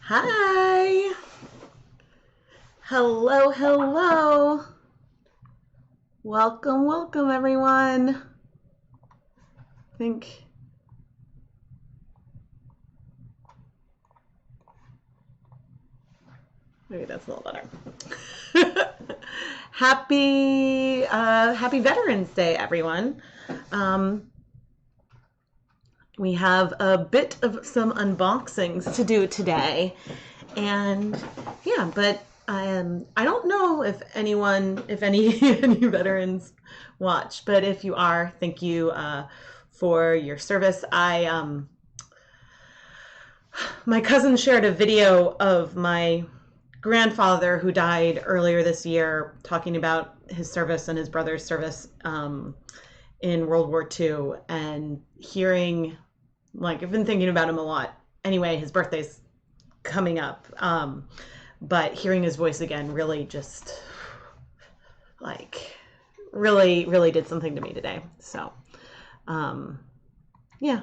Hi. Hello, hello. Welcome, welcome everyone. Maybe that's a little better. Happy Veterans Day, everyone. We have a bit of some unboxings to do today, and yeah, but I don't know if any veterans watch, but if you are, thank you for your service. My cousin shared a video of my grandfather who died earlier this year, talking about his service and his brother's service in World War II, and hearing, like, I've been thinking about him a lot. Anyway, his birthday's coming up, but hearing his voice again really just, like, really did something to me today. So, yeah.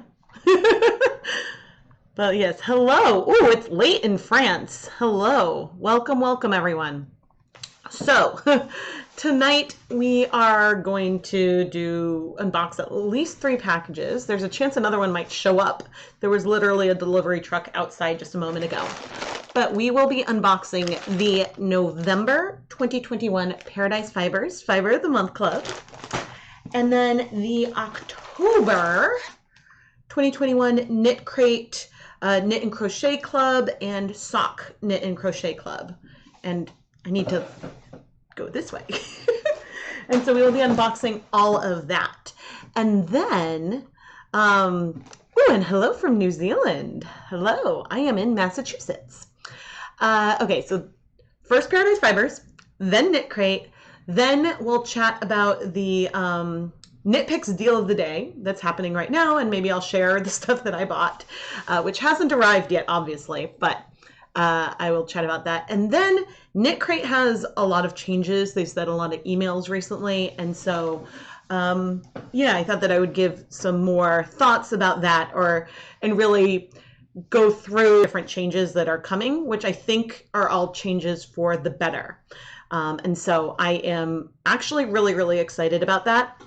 But yes, hello. Oh, it's late in France. Hello. Welcome, welcome, everyone. So, tonight we are going to unbox at least 3 packages. There's a chance another one might show up. There was literally a delivery truck outside just a moment ago. But we will be unboxing the November 2021 Paradise Fibers Fiber of the Month Club. And then the October 2021 KnitCrate Knit and Crochet Club and Sock Knit and Crochet Club. And I need to go this way. And so we will be unboxing all of that. And then, and hello from New Zealand. Hello, I am in Massachusetts. Okay, so first Paradise Fibers, then KnitCrate, then we'll chat about the KnitPicks deal of the day that's happening right now, and maybe I'll share the stuff that I bought, which hasn't arrived yet, obviously, but I will chat about that. And then KnitCrate has a lot of changes. They've sent a lot of emails recently, and so yeah, I thought that I would give some more thoughts about that, and really go through different changes that are coming, which I think are all changes for the better. And so I am actually really excited about that.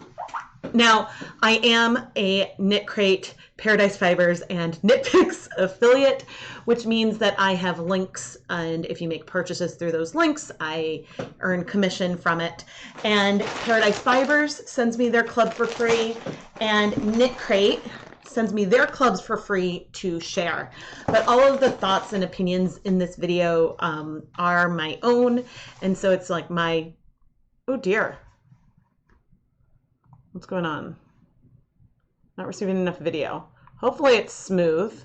Now, I am a KnitCrate, Paradise Fibers, and KnitPicks affiliate, which means that I have links, and if you make purchases through those links, I earn commission from it. And Paradise Fibers sends me their club for free, and KnitCrate sends me their clubs for free to share. But all of the thoughts and opinions in this video are my own, and so it's like my, oh dear. What's going on? Not receiving enough video. Hopefully it's smooth.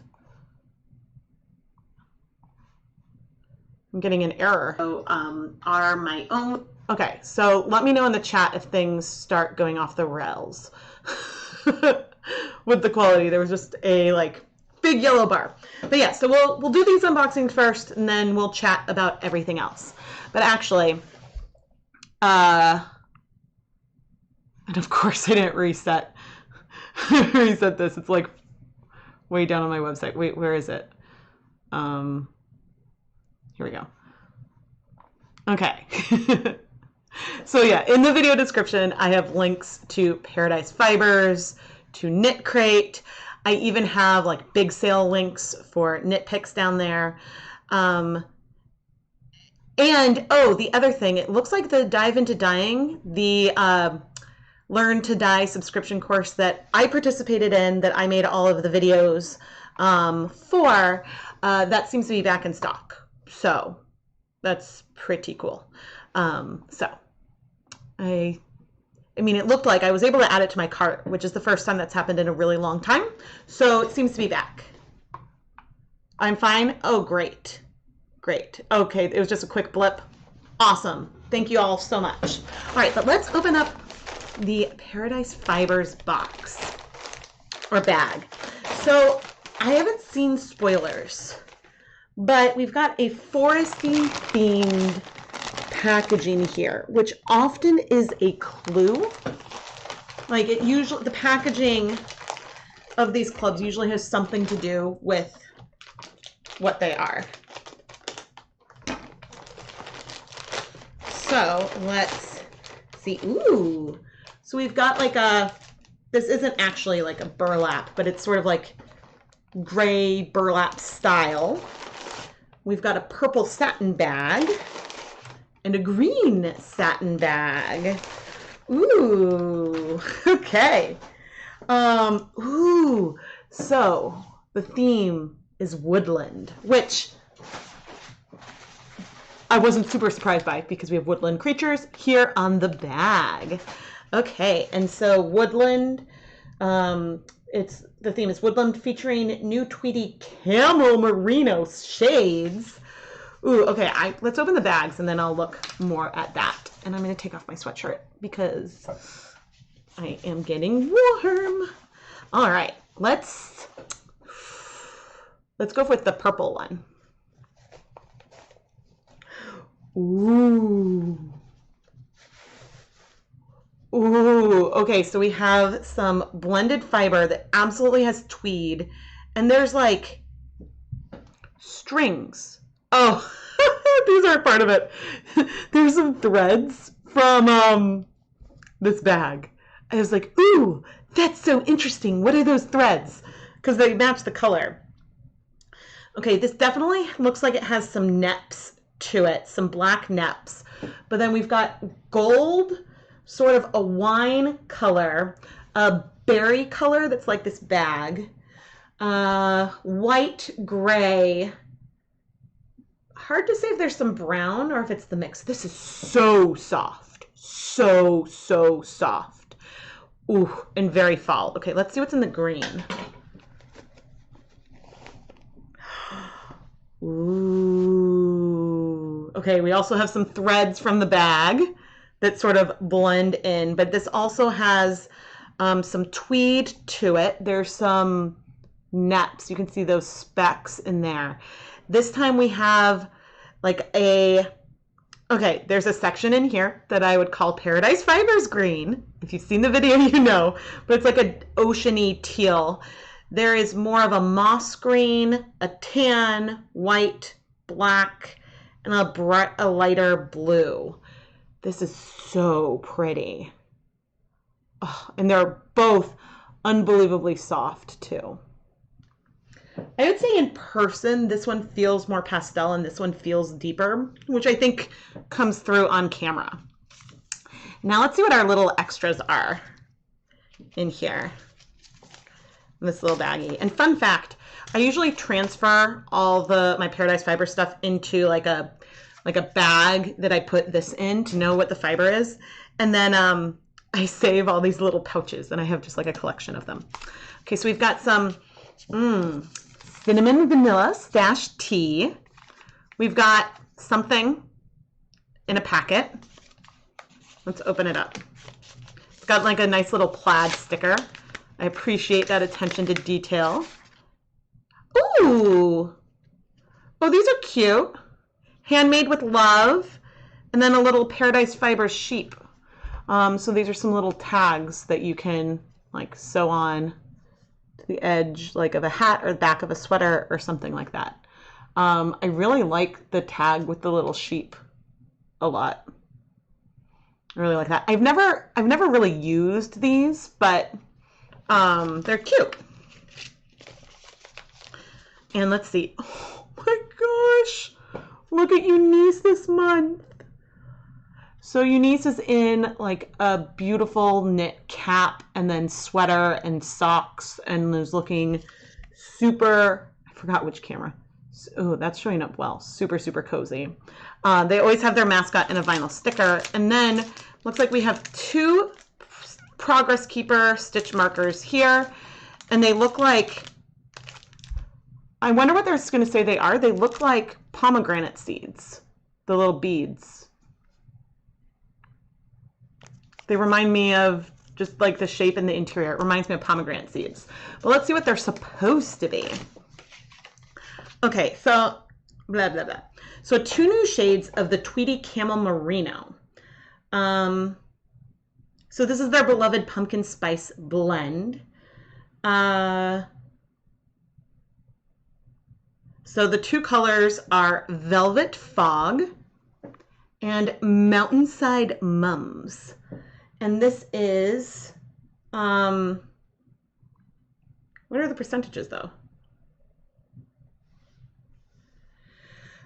I'm getting an error. So, are my own. Okay, so let me know in the chat if things start going off the rails with the quality. There was just a big yellow bar. But yeah, so we'll do these unboxings first, and then we'll chat about everything else. But actually, and of course I didn't reset this. It's like way down on my website. Wait, where is it? Here we go. Okay. So yeah, in the video description, I have links to Paradise Fibers, to KnitCrate. I even have big sale links for KnitPicks down there. And oh, the other thing, it looks like the Dive into Dyeing, the Learn to Dye subscription course that I participated in, that I made all of the videos for, that seems to be back in stock. So that's pretty cool. So I mean, it looked like I was able to add it to my cart, which is the first time that's happened in a really long time. So it seems to be back. I'm fine. Oh, great. Great. Okay, it was just a quick blip. Awesome. Thank you all so much. All right, but let's open up the Paradise Fibers box or bag. So I haven't seen spoilers, but we've got a foresty themed packaging here, which often is a clue. The packaging of these clubs usually has something to do with what they are. So let's see. Ooh. So we've got like this isn't actually like a burlap, but it's sort of like gray burlap style. We've got a purple satin bag and a green satin bag. Ooh, okay. Ooh, so the theme is woodland, which I wasn't super surprised by because we have woodland creatures here on the bag. Okay, and so woodland, the theme is woodland featuring new Tweety camel merino shades. Ooh, okay, let's open the bags and then I'll look more at that. And I'm going to take off my sweatshirt because I am getting warm. All right, let's go with the purple one. Ooh. Ooh, okay, so we have some blended fiber that absolutely has tweed, and there's like strings. Oh, these aren't part of it. There's some threads from this bag. I was like, ooh, that's so interesting. What are those threads? Because they match the color. Okay, this definitely looks like it has some neps to it, some black neps. But then we've got gold, sort of a wine color, a berry color that's like this bag, white, gray. Hard to say if there's some brown or if it's the mix. This is so soft. So soft. Ooh, and very fall. Okay, let's see what's in the green. Ooh. Okay, we also have some threads from the bag that sort of blend in, but this also has some tweed to it. There's some neps. You can see those specks in there. This time we have like okay, there's a section in here that I would call Paradise Fibers green. If you've seen the video, you know, but it's like an oceany teal. There is more of a moss green, a tan, white, black, and a lighter blue. This is so pretty. Oh, and they're both unbelievably soft too. I would say in person, this one feels more pastel and this one feels deeper, which I think comes through on camera. Now let's see what our little extras are in here, in this little baggie. And fun fact, I usually transfer all my Paradise Fiber stuff into like a bag that I put this in to know what the fiber is. And then I save all these little pouches and I have just like a collection of them. Okay, so we've got some cinnamon vanilla stash tea. We've got something in a packet. Let's open it up. It's got like a nice little plaid sticker. I appreciate that attention to detail. Ooh. Oh, these are cute. Handmade with love. And then a little Paradise Fibers sheep. So these are some little tags that you can like sew on to the edge like of a hat or the back of a sweater or something like that. I really like the tag with the little sheep a lot. I really like that. I've never really used these, but they're cute. And let's see. Oh my gosh. Look at Eunice this month. So Eunice is in like a beautiful knit cap and then sweater and socks and is looking super, I forgot which camera. Oh, that's showing up well. Super, super cozy. They always have their mascot in a vinyl sticker. And then looks like we have 2 Progress Keeper stitch markers here. And they look like, I wonder what they're going to say they are. They look like pomegranate seeds, the little beads. They remind me of just like the shape in the interior. It reminds me of pomegranate seeds. But let's see what they're supposed to be. Okay, so blah, blah, blah. So 2 new shades of the Tweety Camel Merino. So this is their beloved pumpkin spice blend. So the 2 colors are Velvet Fog and Mountainside Mums. And this is, what are the percentages though?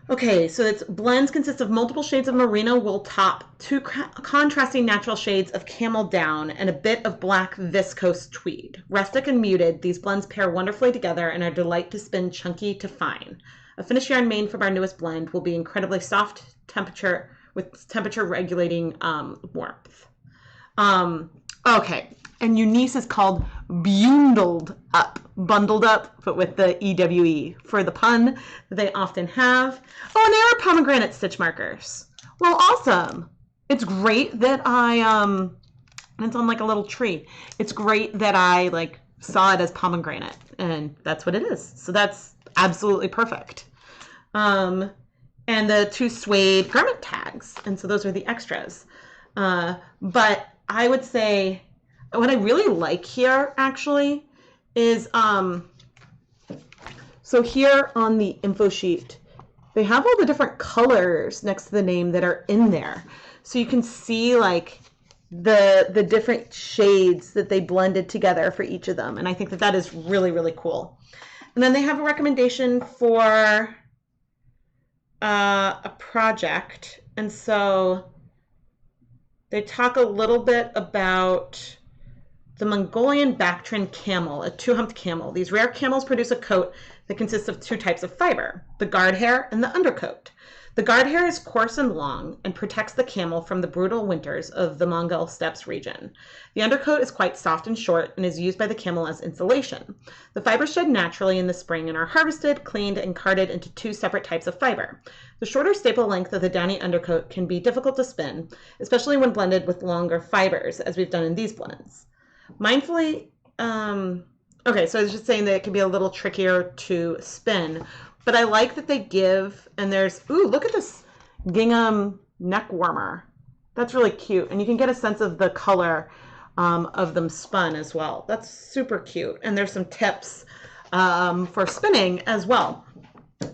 Okay, so its blends consist of multiple shades of merino wool top, two contrasting natural shades of camel down, and a bit of black viscose tweed. Rustic and muted, these blends pair wonderfully together and are a delight to spin chunky to fine. A finish yarn made from our newest blend will be incredibly soft temperature with temperature regulating warmth. Okay, and Eunice is called bundled up, but with the EWE for the pun that they often have. Oh, and they are pomegranate stitch markers. Well, awesome. It's great that it's on like a little tree. It's great that I like saw it as pomegranate, and that's what it is. So that's absolutely perfect. And the 2 suede garment tags, and so those are the extras. But I would say what I really like here actually is, so here on the info sheet, they have all the different colors next to the name that are in there. So you can see like the different shades that they blended together for each of them. And I think that that is really, really cool. And then they have a recommendation for a project. And so they talk a little bit about the Mongolian Bactrin camel, a 2-humped camel. These rare camels produce a coat that consists of 2 types of fiber, the guard hair and the undercoat. The guard hair is coarse and long and protects the camel from the brutal winters of the Mongol steppes region. The undercoat is quite soft and short and is used by the camel as insulation. The fibers shed naturally in the spring and are harvested, cleaned, and carded into 2 separate types of fiber. The shorter staple length of the downy undercoat can be difficult to spin, especially when blended with longer fibers, as we've done in these blends. Mindfully, okay, so I was just saying that it can be a little trickier to spin, but I like that they give, and there's, ooh, look at this gingham neck warmer. That's really cute, and you can get a sense of the color of them spun as well. That's super cute, and there's some tips for spinning as well.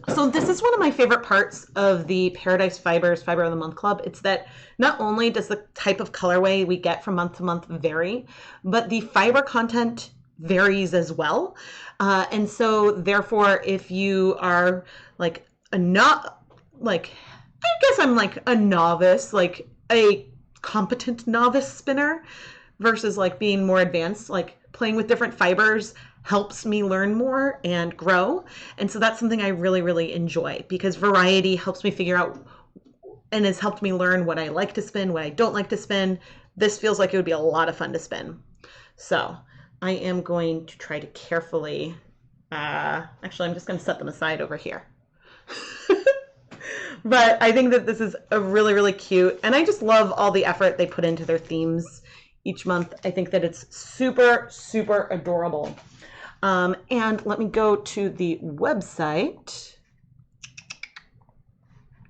So this is one of my favorite parts of the Paradise Fibers Fiber of the Month Club. It's that not only does the type of colorway we get from month to month vary, but the fiber content varies as well. And so therefore, if you are like I guess I'm like a novice, like a competent novice spinner versus like being more advanced, like playing with different fibers helps me learn more and grow. And so that's something I really, really enjoy, because variety helps me figure out and has helped me learn what I like to spin, what I don't like to spin. This feels like it would be a lot of fun to spin. So I am going to try to carefully, actually, I'm just going to set them aside over here. But I think that this is a really, really cute, and I just love all the effort they put into their themes each month. I think that it's super, super adorable. And let me go to the website.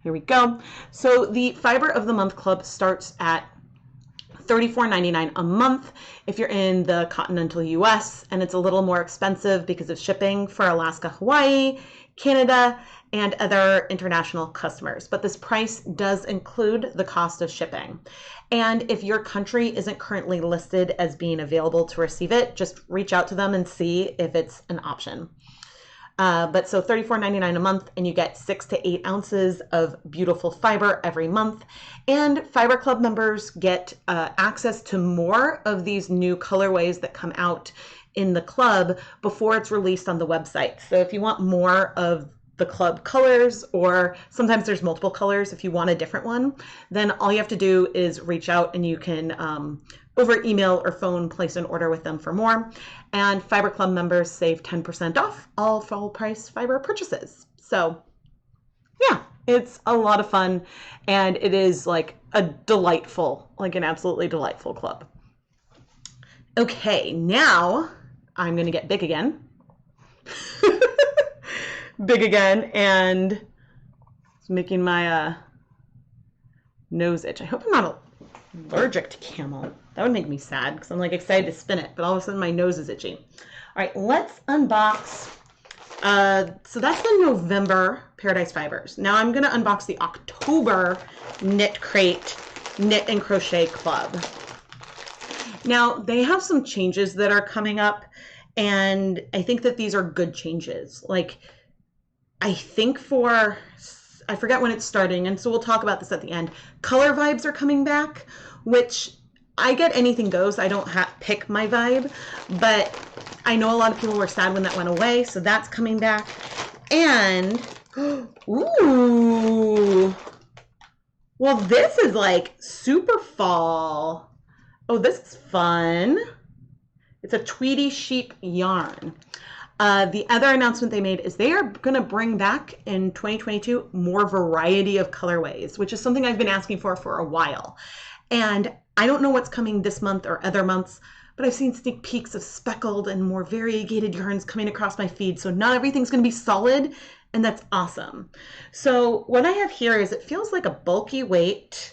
Here we go. So the Fiber of the Month Club starts at $34.99 a month if you're in the continental US, and it's a little more expensive because of shipping for Alaska, Hawaii, Canada, and other international customers. But this price does include the cost of shipping. And if your country isn't currently listed as being available to receive it, just reach out to them and see if it's an option. But so $34.99 a month, and you get 6 to 8 ounces of beautiful fiber every month. And Fiber Club members get access to more of these new colorways that come out in the club before it's released on the website. So if you want more of the club colors, or sometimes there's multiple colors if you want a different one, then all you have to do is reach out, and you can over email or phone place an order with them for more. And Fiber Club members save 10% off all full price fiber purchases. So yeah, it's a lot of fun, and it is like a delightful, like an absolutely delightful club. Okay, now I'm going to get big again. Big again, and it's making my nose itch. I hope I'm not allergic to camel. That would make me sad, because I'm like excited to spin it, but all of a sudden my nose is itchy. All right, let's unbox So that's the November Paradise Fibers. Now I'm going to unbox the October Knit Crate Knit and Crochet Club. Now they have some changes that are coming up, and I think that these are good changes. Like, I think I forget when it's starting, and so we'll talk about this at the end. Color vibes are coming back, which I get anything goes. I don't pick my vibe, but I know a lot of people were sad when that went away, so that's coming back. And, ooh, well, this is like super fall. Oh, this is fun. It's a Tweedy Sheep yarn. The other announcement they made is they are going to bring back in 2022 more variety of colorways, which is something I've been asking for a while. And I don't know what's coming this month or other months, but I've seen sneak peeks of speckled and more variegated yarns coming across my feed. So not everything's going to be solid, and that's awesome. So what I have here is, it feels like a bulky weight.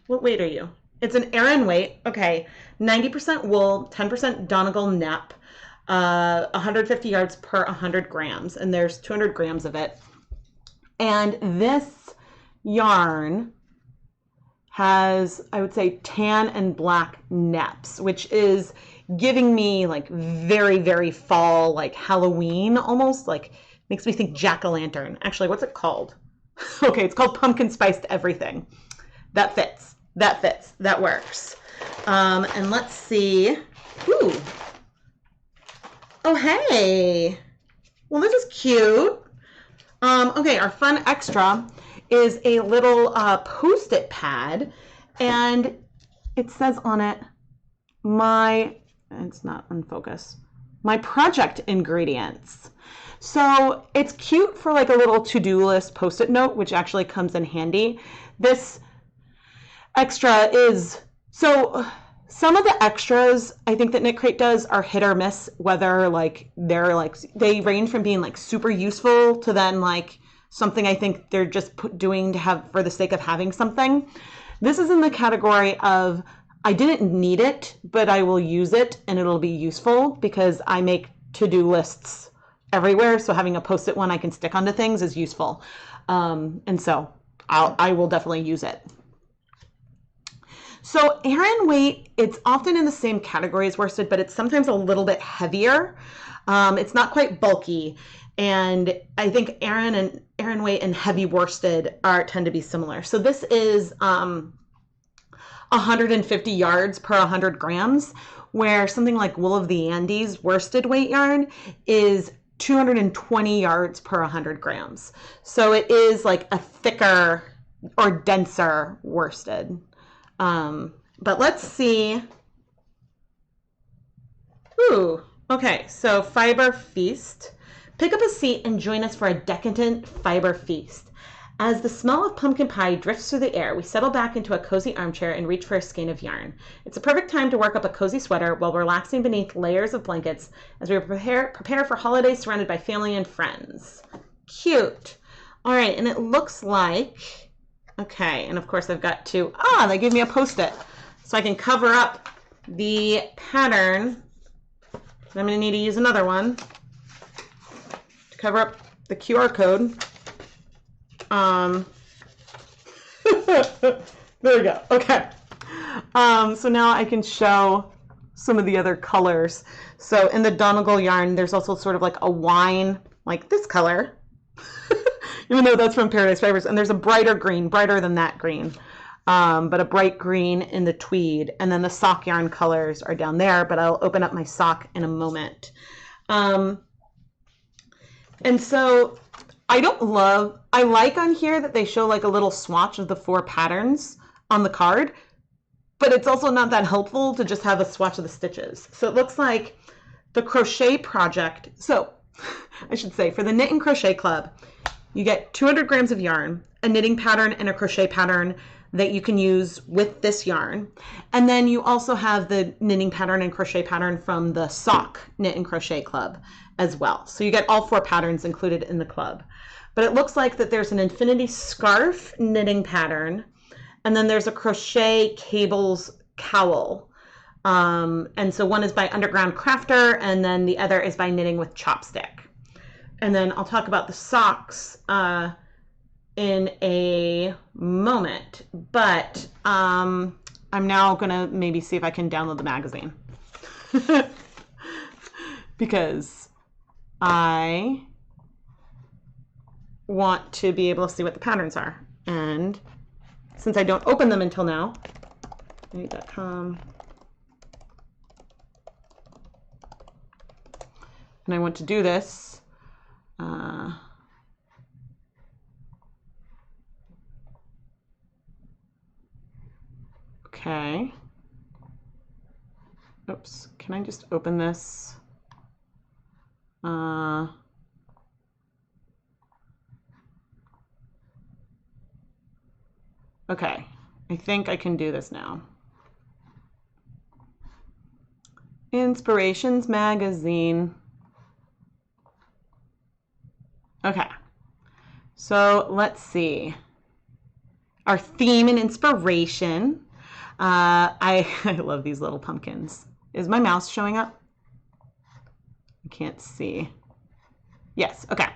What weight are you? It's an Aran weight. Okay. 90% wool, 10% Donegal nep, 150 yards per 100 grams. And there's 200 grams of it. And this yarn has, I would say, tan and black neps, which is giving me like very, very fall, like Halloween almost, like makes me think jack-o'-lantern. Actually, what's it called? Okay, it's called pumpkin spiced everything. That fits, that fits, that works. And let's see. Ooh. Oh, hey. Well, this is cute. Okay, our fun extra is a little Post-it pad, and it says on it, it's not in focus, my project ingredients. So it's cute for like a little to-do list Post-it note, which actually comes in handy. This extra is, so some of the extras I think that KnitCrate does are hit or miss, whether like they range from being like super useful to then like something I think they're just doing to have for the sake of having something. This is in the category of, I didn't need it, but I will use it and it'll be useful because I make to-do lists everywhere. So having a Post-it one I can stick onto things is useful. And so I will definitely use it. So Aran weight, it's often in the same category as worsted, but it's sometimes a little bit heavier. It's not quite bulky. And I think Aran weight and heavy worsted tend to be similar. So this is 150 yards per 100 grams, where something like Wool of the Andes worsted weight yarn is 220 yards per 100 grams. So it is like a thicker or denser worsted. But let's see. Ooh, okay, so Fiber Feast. Pick up a seat and join us for a decadent fiber feast. As the smell of pumpkin pie drifts through the air, we settle back into a cozy armchair and reach for a skein of yarn. It's a perfect time to work up a cozy sweater while relaxing beneath layers of blankets as we prepare for holidays surrounded by family and friends. Cute. All right, and it looks like, okay, and of course I've got to, they gave me a Post-it. So I can cover up the pattern. I'm going to need to use another one to cover up the QR code. There we go. Okay. So now I can show some of the other colors. So in the Donegal yarn, there's also sort of like a wine, like this color, even though that's from Paradise Fibers. And there's a brighter green, brighter than that green, but a bright green in the tweed. And then the sock yarn colors are down there, but I'll open up my sock in a moment. And so I like on here that they show like a little swatch of the 4 patterns on the card, but it's also not that helpful to just have a swatch of the stitches. So it looks like the crochet project. So I should say for the Knit and Crochet Club, you get 200 grams of yarn, a knitting pattern and a crochet pattern that you can use with this yarn. And then you also have the knitting pattern and crochet pattern from the sock Knit and Crochet Club as well. So you get all 4 patterns included in the club. But it looks like that there's an infinity scarf knitting pattern, and then there's a crochet cables cowl. And so one is by Underground Crafter, and then the other is by Knitting with Chopstick. And then I'll talk about the socks in a moment, but I'm now gonna maybe see if I can download the magazine because I want to be able to see what the patterns are. And since I don't open them until now, knit.com, and I want to do this. Okay. Oops, can I just open this? Okay, I think I can do this now. Inspirations magazine. Okay, so let's see. Our theme and inspiration. I love these little pumpkins. Is my mouse showing up? I can't see. Yes, okay.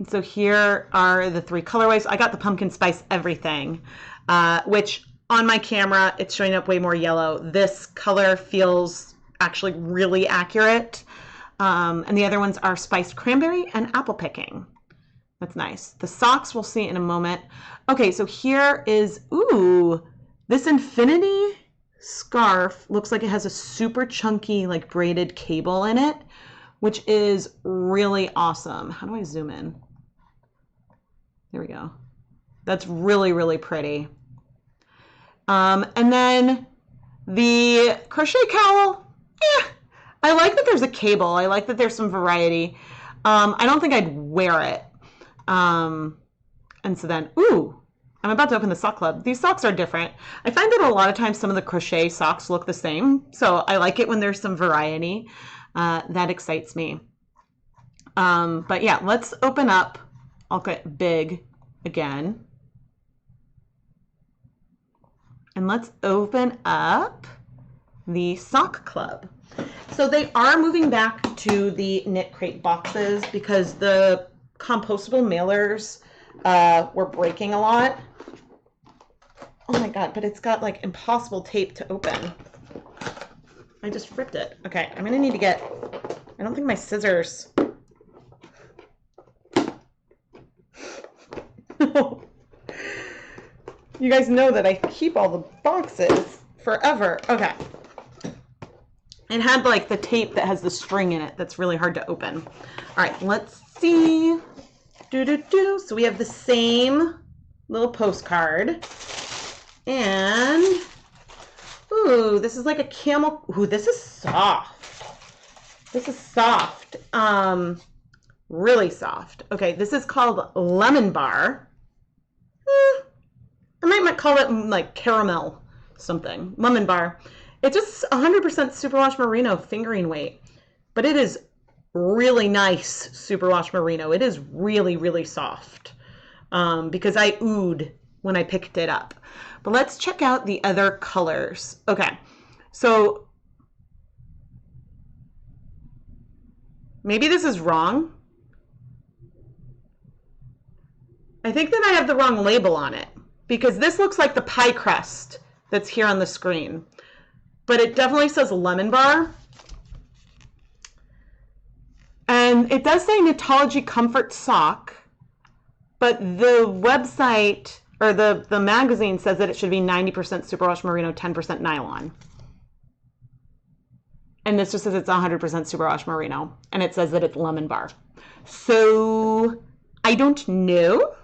So here are the three colorways. I got the pumpkin spice everything, which on my camera, it's showing up way more yellow. This color feels actually really accurate. And the other ones are spiced cranberry and apple picking. That's nice. The socks we'll see in a moment. Okay, so here is, ooh, this infinity scarf looks like it has a super chunky like braided cable in it, which is really awesome. How do I zoom in? There we go. That's really, really pretty. And then the crochet cowl, I like that there's a cable. I like that there's some variety. I don't think I'd wear it. And so then, ooh, I'm about to open the sock club. These socks are different. I find that a lot of times some of the crochet socks look the same. So I like it when there's some variety. That excites me. But yeah, let's open up. I'll get big again. And let's open up the sock club. So they are moving back to the KnitCrate boxes because the compostable mailers were breaking a lot. Oh my God, but it's got like impossible tape to open. I just ripped it. Okay, I'm gonna need to get, I don't think my scissors. You guys know that I keep all the boxes forever. Okay. It had like the tape that has the string in it that's really hard to open. All right, let's see. So we have the same little postcard. And, ooh, this is like a camel. Ooh, this is soft. This is soft. Really soft. Okay, this is called Lemon Bar. I might call it like caramel something. Lemon Bar. It's just 100% superwash merino fingering weight, but it is really nice superwash merino. It is really, really soft because I oohed when I picked it up. But let's check out the other colors. Okay, so maybe this is wrong. I think that I have the wrong label on it because this looks like the pie crust that's here on the screen. But it definitely says Lemon Bar. And it does say Knitology Comfort Sock, but the website or the magazine says that it should be 90% superwash merino, 10% nylon. And this just says it's 100% superwash merino, and it says that it's Lemon Bar. So I don't know.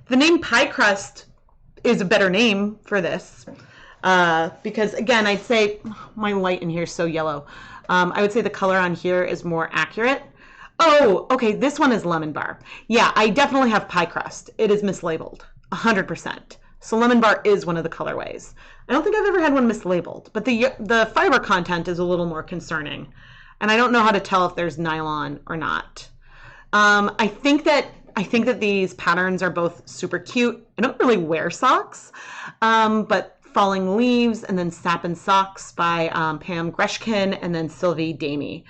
The name Pie Crust is a better name for this. Because again, I'd say my light in here is so yellow. I would say the color on here is more accurate. Oh, okay, this one is Lemon Bar. Yeah, I definitely have Pie Crust. It is mislabeled, 100%. So Lemon Bar is one of the colorways. I don't think I've ever had one mislabeled, but the fiber content is a little more concerning. And I don't know how to tell if there's nylon or not. I think that these patterns are both super cute. I don't really wear socks, but Falling Leaves, and then Sap and Socks by Pam Greshkin, and then Sylvie Damey.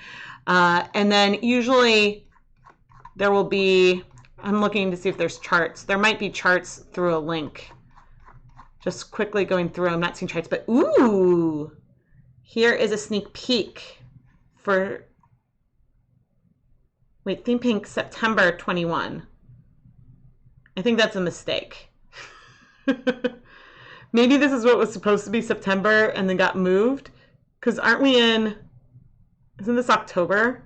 And then usually there will be, I'm looking to see if there's charts. There might be charts through a link. Just quickly going through, I'm not seeing charts, but ooh, here is a sneak peek for, wait, Theme Pink September 21. I think that's a mistake. Maybe this is what was supposed to be September and then got moved. Because aren't we in, isn't this October?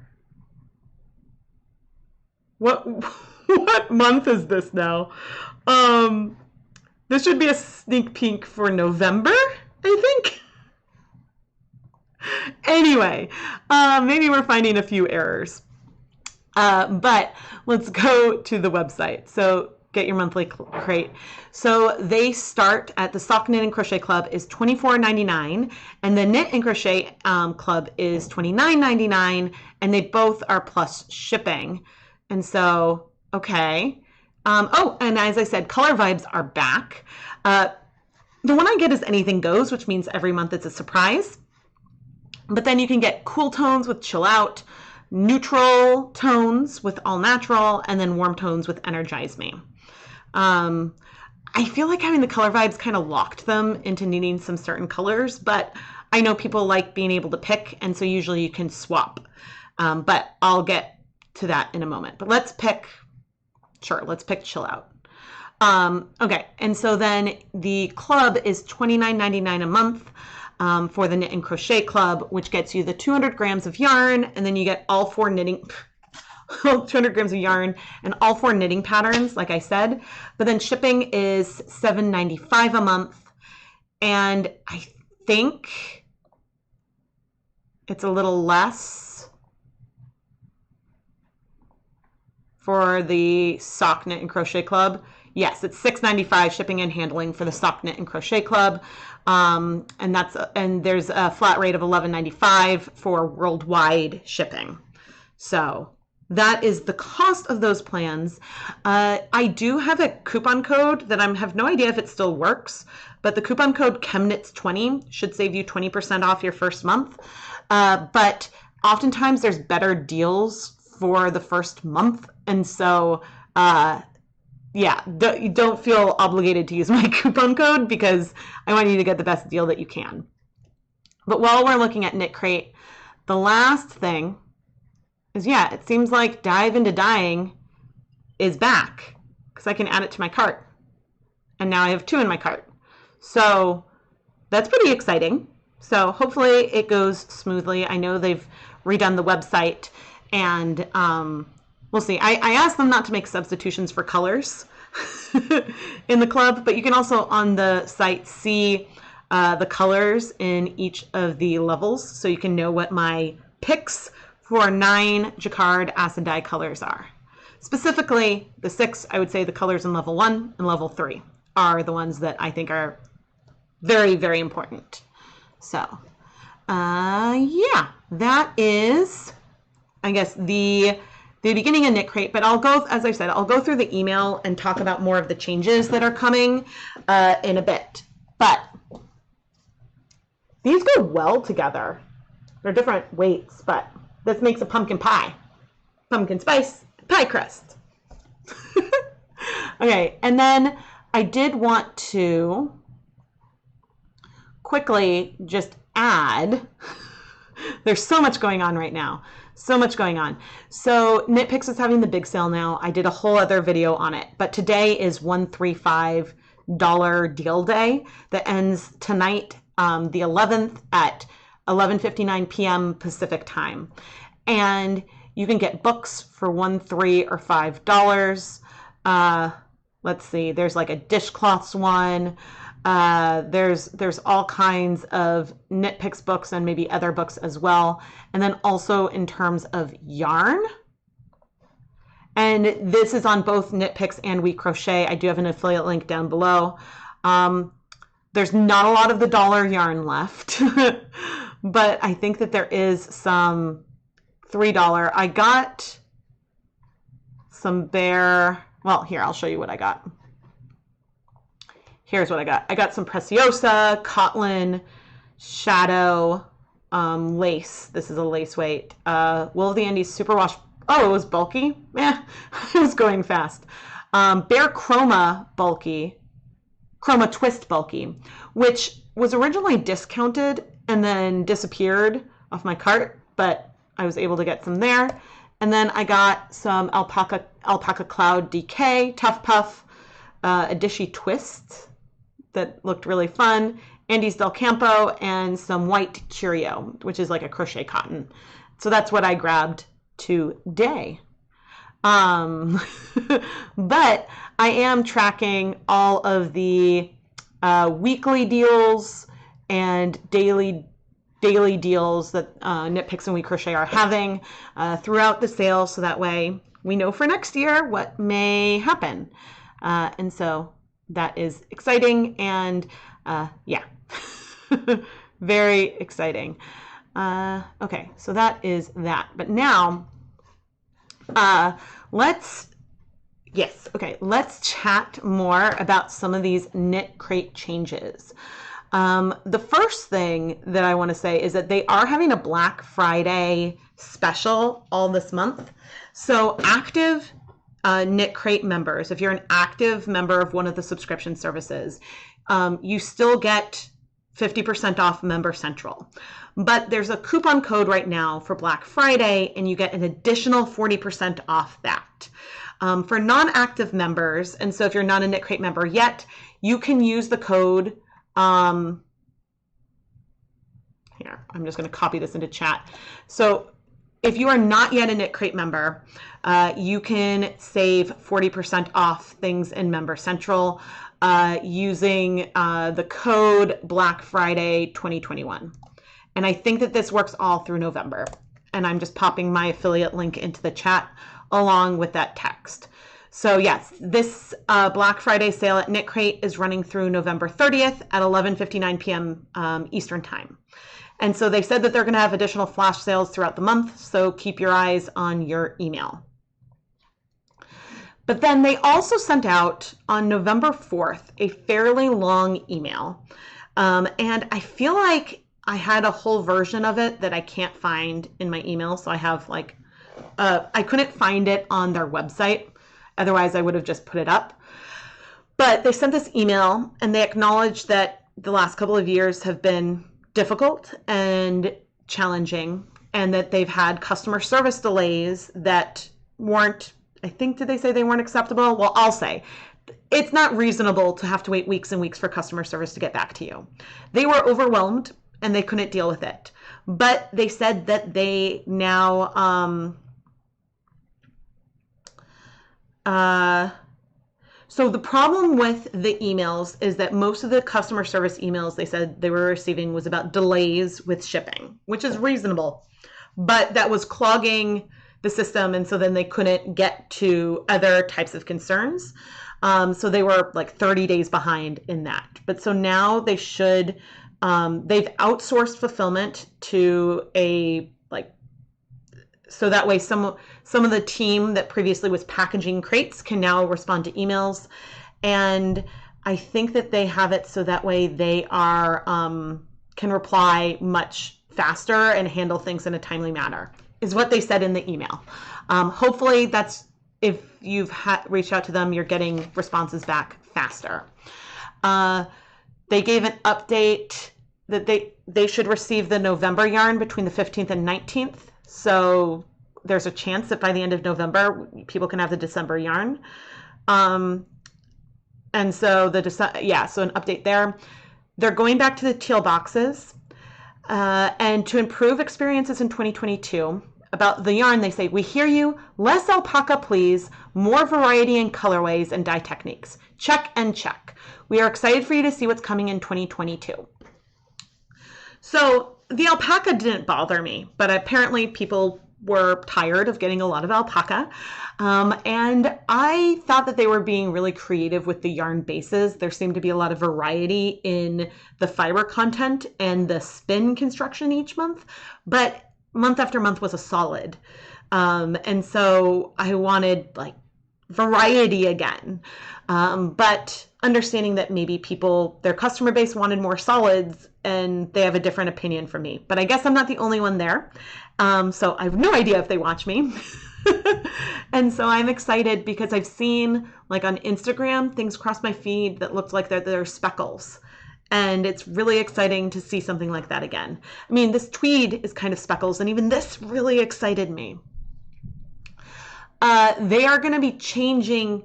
What month is this now? This should be a sneak peek for November, I think. Anyway, maybe we're finding a few errors. But let's go to the website. So get your monthly crate. So they start at the Sock Knit and Crochet Club is $24.99, and the Knit and Crochet Club is $29.99, and they both are plus shipping. And so, okay. Oh, and as I said, Color Vibes are back. The one I get is Anything Goes, which means every month it's a surprise. But then you can get Cool Tones with Chill Out, Neutral Tones with All Natural, and then Warm Tones with Energize Me. I feel like having the Color Vibes kind of locked them into needing some certain colors, but I know people like being able to pick, and so usually you can swap. But I'll get to that in a moment. But let's pick, sure, let's pick Chill Out. Okay, and so then the club is $29.99 a month for the Knit and Crochet Club, which gets you the 200 grams of yarn, and then you get all 4 knitting, 200 grams of yarn and all 4 knitting patterns, like I said. But then shipping is $7.95 a month, and I think it's a little less for the Sock Knit and Crochet Club. Yes, it's $6.95 shipping and handling for the Sock Knit and Crochet Club, and there's a flat rate of $11.95 for worldwide shipping. So that is the cost of those plans. I do have a coupon code that I have no idea if it still works, but the coupon code ChemKnits20 should save you 20% off your first month. But oftentimes there's better deals for the first month, and so yeah, don't feel obligated to use my coupon code because I want you to get the best deal that you can. But while we're looking at KnitCrate, the last thing is, yeah, it seems like Dive Into Dyeing is back because I can add it to my cart. And now I have 2 in my cart. So that's pretty exciting. So hopefully it goes smoothly. I know they've redone the website, and we'll see. I asked them not to make substitutions for colors in the club, but you can also on the site see the colors in each of the levels, so you can know what my picks for 9 jacquard acid dye colors are. Specifically, the 6, I would say the colors in level 1 and level 3 are the ones that I think are very, very important. So, yeah, that is, I guess, the beginning of KnitCrate, but I'll go, as I said, I'll go through the email and talk about more of the changes that are coming in a bit. But these go well together. They're different weights, but this makes a pumpkin pie. Pumpkin spice pie crust. Okay, and then I did want to quickly just add, there's so much going on right now. So much going on. So KnitPicks is having the big sale now. I did a whole other video on it, but today is $135 deal day that ends tonight, the 11th at 11:59 p.m. Pacific time. And you can get books for $1, $3, or $5. Let's see, there's like a dishcloths one. There's all kinds of KnitPicks books and maybe other books as well. And then also in terms of yarn. And this is on both KnitPicks and We Crochet. I do have an affiliate link down below. There's not a lot of the dollar yarn left, but I think that there is some $3. I got some bare, well, here, I'll show you what I got. here's what I got. I got some Preciosa, Cotlin, Shadow, lace. This is a lace weight. Wool of the Andes Superwash. Oh, it was bulky? Yeah, it was going fast. Bare Chroma bulky. Chroma Twist bulky, which was originally discounted and then disappeared off my cart, but I was able to get some there. And then I got some Alpaca Cloud DK, Tough Puff, Adishi Twist that looked really fun, Andes Del Campo, and some white Curio, which is like a crochet cotton. So that's what I grabbed today. But I am tracking all of the weekly deals and daily deals that KnitPicks and We Crochet are having throughout the sale, so that way we know for next year what may happen. And so that is exciting, and yeah, very exciting. Okay, so that is that. But now, let's chat more about some of these KnitCrate changes. The first thing that I want to say is that they are having a Black Friday special all this month. So active KnitCrate members, if you're an active member of one of the subscription services, you still get 50% off Member Central. But there's a coupon code right now for Black Friday, and you get an additional 40% off that. For non-active members, and so if you're not a KnitCrate member yet, you can use the code, here, I'm just going to copy this into chat. So if you are not yet a KnitCrate member, you can save 40% off things in Member Central using the code Black Friday 2021. And I think that this works all through November. And I'm just popping my affiliate link into the chat along with that text. So yes, this Black Friday sale at KnitCrate is running through November 30th at 11:59 p.m. Eastern Time. And so they said that they're going to have additional flash sales throughout the month, so keep your eyes on your email. But then they also sent out on November 4th a fairly long email. And I feel like I had a whole version of it that I can't find in my email. So I have like, I couldn't find it on their website. Otherwise, I would have just put it up. But they sent this email and they acknowledged that the last couple of years have been difficult and challenging, and that they've had customer service delays that weren't, I think, did they say they weren't acceptable? Well, I'll say it's not reasonable to have to wait weeks and weeks for customer service to get back to you. They were overwhelmed and they couldn't deal with it. But they said that they now, so the problem with the emails is that most of the customer service emails they said they were receiving was about delays with shipping, which is reasonable, but that was clogging the system. And so then they couldn't get to other types of concerns. So they were like 30 days behind in that. But so now they should, they've outsourced fulfillment to a, like, so that way some of the team that previously was packaging crates can now respond to emails. And I think that they have it so that way they are, can reply much faster and handle things in a timely manner, is what they said in the email. Hopefully that's, if you've reached out to them, you're getting responses back faster. They gave an update that they should receive the November yarn between the 15th and 19th. So there's a chance that by the end of November, people can have the December yarn. And so so an update there. They're going back to the teal boxes. And to improve experiences in 2022, about the yarn, they say, we hear you, less alpaca, please, more variety in colorways and dye techniques. Check and check. We are excited for you to see what's coming in 2022. So the alpaca didn't bother me, but apparently people were tired of getting a lot of alpaca. And I thought that they were being really creative with the yarn bases. There seemed to be a lot of variety in the fiber content and the spin construction each month, but month after month was a solid. And so I wanted like variety again. But understanding that maybe people, their customer base wanted more solids and they have a different opinion from me. But I guess I'm not the only one there. So I have no idea if they watch me. And so I'm excited because I've seen, like on Instagram, things cross my feed that looked like they're speckles. And it's really exciting to see something like that again. I mean, this tweed is kind of speckles, and even this really excited me. They are going to be changing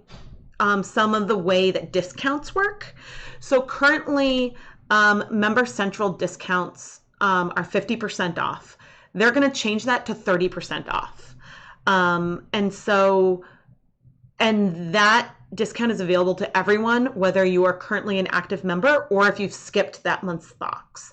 some of the way that discounts work. So currently, Member Central discounts are 50% off. They're going to change that to 30% off. And that discount is available to everyone, whether you are currently an active member or if you've skipped that month's box.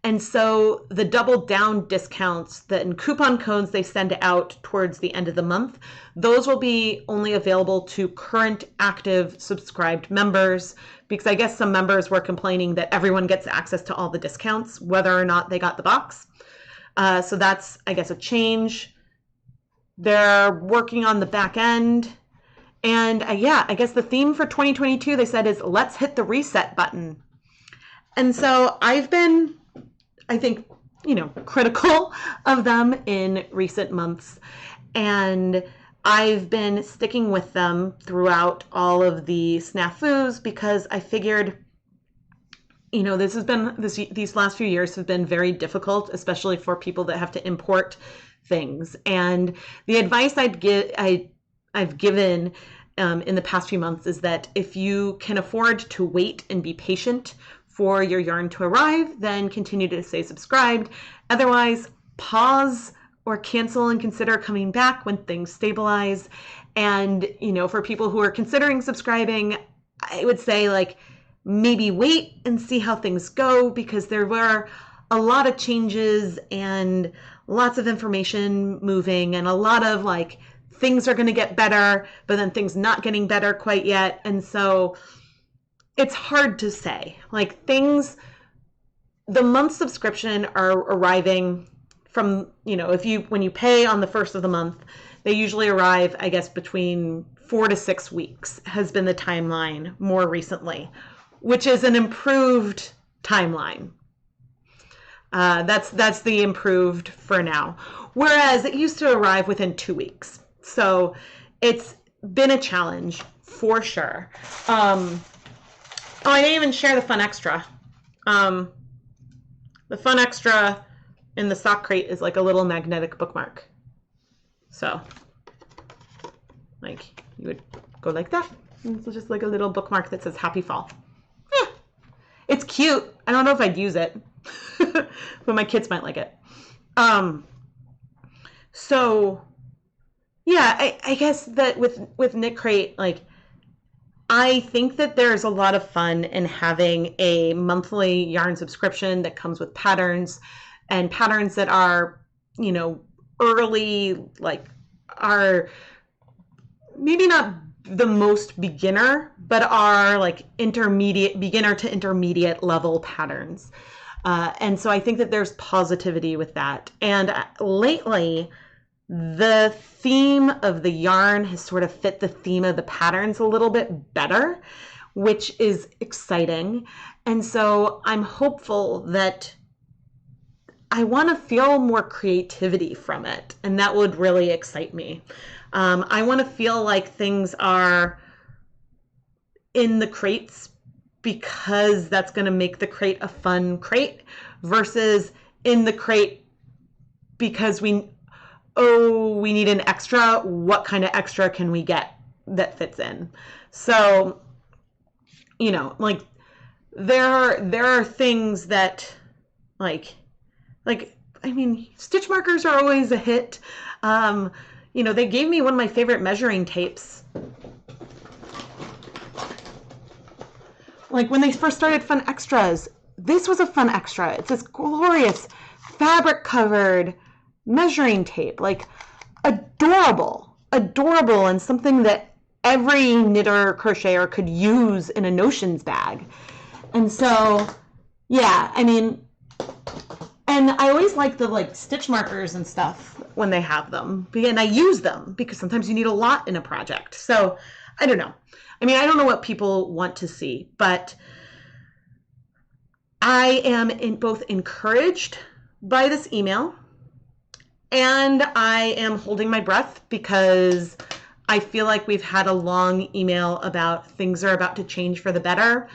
And so the double down discounts and coupon codes they send out towards the end of the month, those will be only available to current active subscribed members, because I guess some members were complaining that everyone gets access to all the discounts, whether or not they got the box. So that's, I guess, a change. They're working on the back end. And yeah, I guess the theme for 2022, they said, is let's hit the reset button. And so I've been, I think, critical of them in recent months. And I've been sticking with them throughout all of the snafus because I figured, these last few years have been very difficult, especially for people that have to import things. And the advice I've given in the past few months is that if you can afford to wait and be patient for your yarn to arrive, then continue to stay subscribed. Otherwise, pause or cancel and consider coming back when things stabilize. And, for people who are considering subscribing, I would say maybe wait and see how things go, because there were a lot of changes and lots of information moving and a lot of things are going to get better, but then things not getting better quite yet. And so it's hard to say. The month subscription are arriving from, when you pay on the first of the month, they usually arrive, I guess, between 4 to 6 weeks has been the timeline more recently, which is an improved timeline. That's the improved for now. Whereas it used to arrive within 2 weeks. So it's been a challenge for sure. I didn't even share the fun extra. The fun extra in the sock crate is like a little magnetic bookmark. So you would go like that. And it's just like a little bookmark that says happy fall. It's cute. I don't know if I'd use it, but my kids might like it. So yeah, I guess that with KnitCrate, I think that there's a lot of fun in having a monthly yarn subscription that comes with patterns, and patterns that are, early, are maybe not the most beginner, but are beginner to intermediate level patterns. And so I think that there's positivity with that. And lately, the theme of the yarn has sort of fit the theme of the patterns a little bit better, which is exciting. And so I'm hopeful that I want to feel more creativity from it, and that would really excite me. I want to feel like things are in the crates because that's going to make the crate a fun crate, versus in the crate because we need an extra. What kind of extra can we get that fits in? So, there are things that stitch markers are always a hit. They gave me one of my favorite measuring tapes. When they first started Fun Extras, this was a fun extra. It's this glorious fabric covered measuring tape, adorable, and something that every knitter crocheter could use in a notions bag. And so, yeah, and I always like the stitch markers and stuff when they have them, and I use them because sometimes you need a lot in a project. So I don't know. I mean, I don't know what people want to see, but I am both encouraged by this email and I am holding my breath because I feel like we've had a long email about things are about to change for the better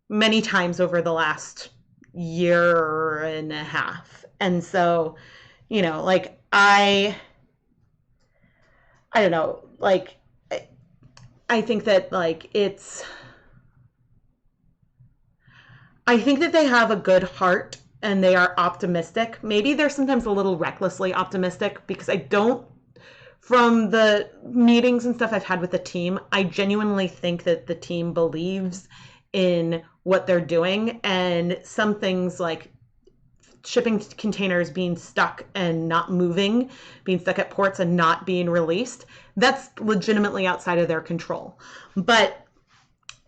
many times over the last year and a half. And so, like I don't know, like I think that I think that they have a good heart and they are optimistic. Maybe they're sometimes a little recklessly optimistic because from the meetings and stuff I've had with the team, I genuinely think that the team believes in what they're doing, and some things like shipping containers being stuck and not moving, being stuck at ports and not being released, that's legitimately outside of their control. But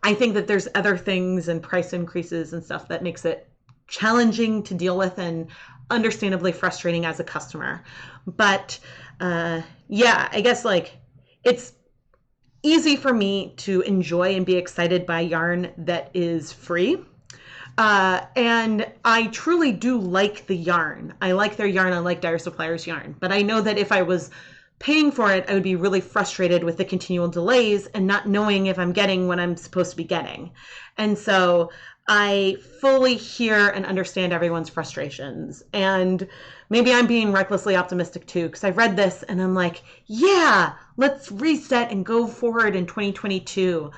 I think that there's other things and price increases and stuff that makes it challenging to deal with and understandably frustrating as a customer. But yeah, I guess it's easy for me to enjoy and be excited by yarn that is free. And I truly do like the yarn. I like their yarn. I like Dyer Supplier's yarn. But I know that if I was paying for it, I would be really frustrated with the continual delays and not knowing if I'm getting what I'm supposed to be getting. And so I fully hear and understand everyone's frustrations. And maybe I'm being recklessly optimistic too, because I've read this and I'm like, yeah, let's reset and go forward in 2022.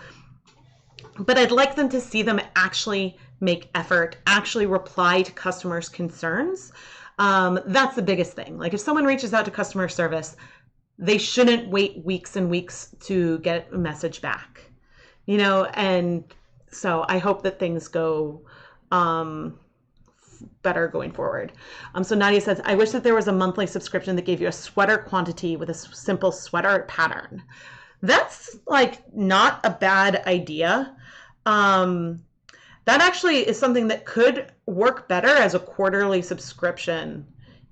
But I'd like them to see them actually make effort, actually reply to customers' concerns. That's the biggest thing. Like if someone reaches out to customer service, they shouldn't wait weeks and weeks to get a message back, and so I hope that things go better going forward. So Nadia says, I wish that there was a monthly subscription that gave you a sweater quantity with a simple sweater pattern. That's not a bad idea. That actually is something that could work better as a quarterly subscription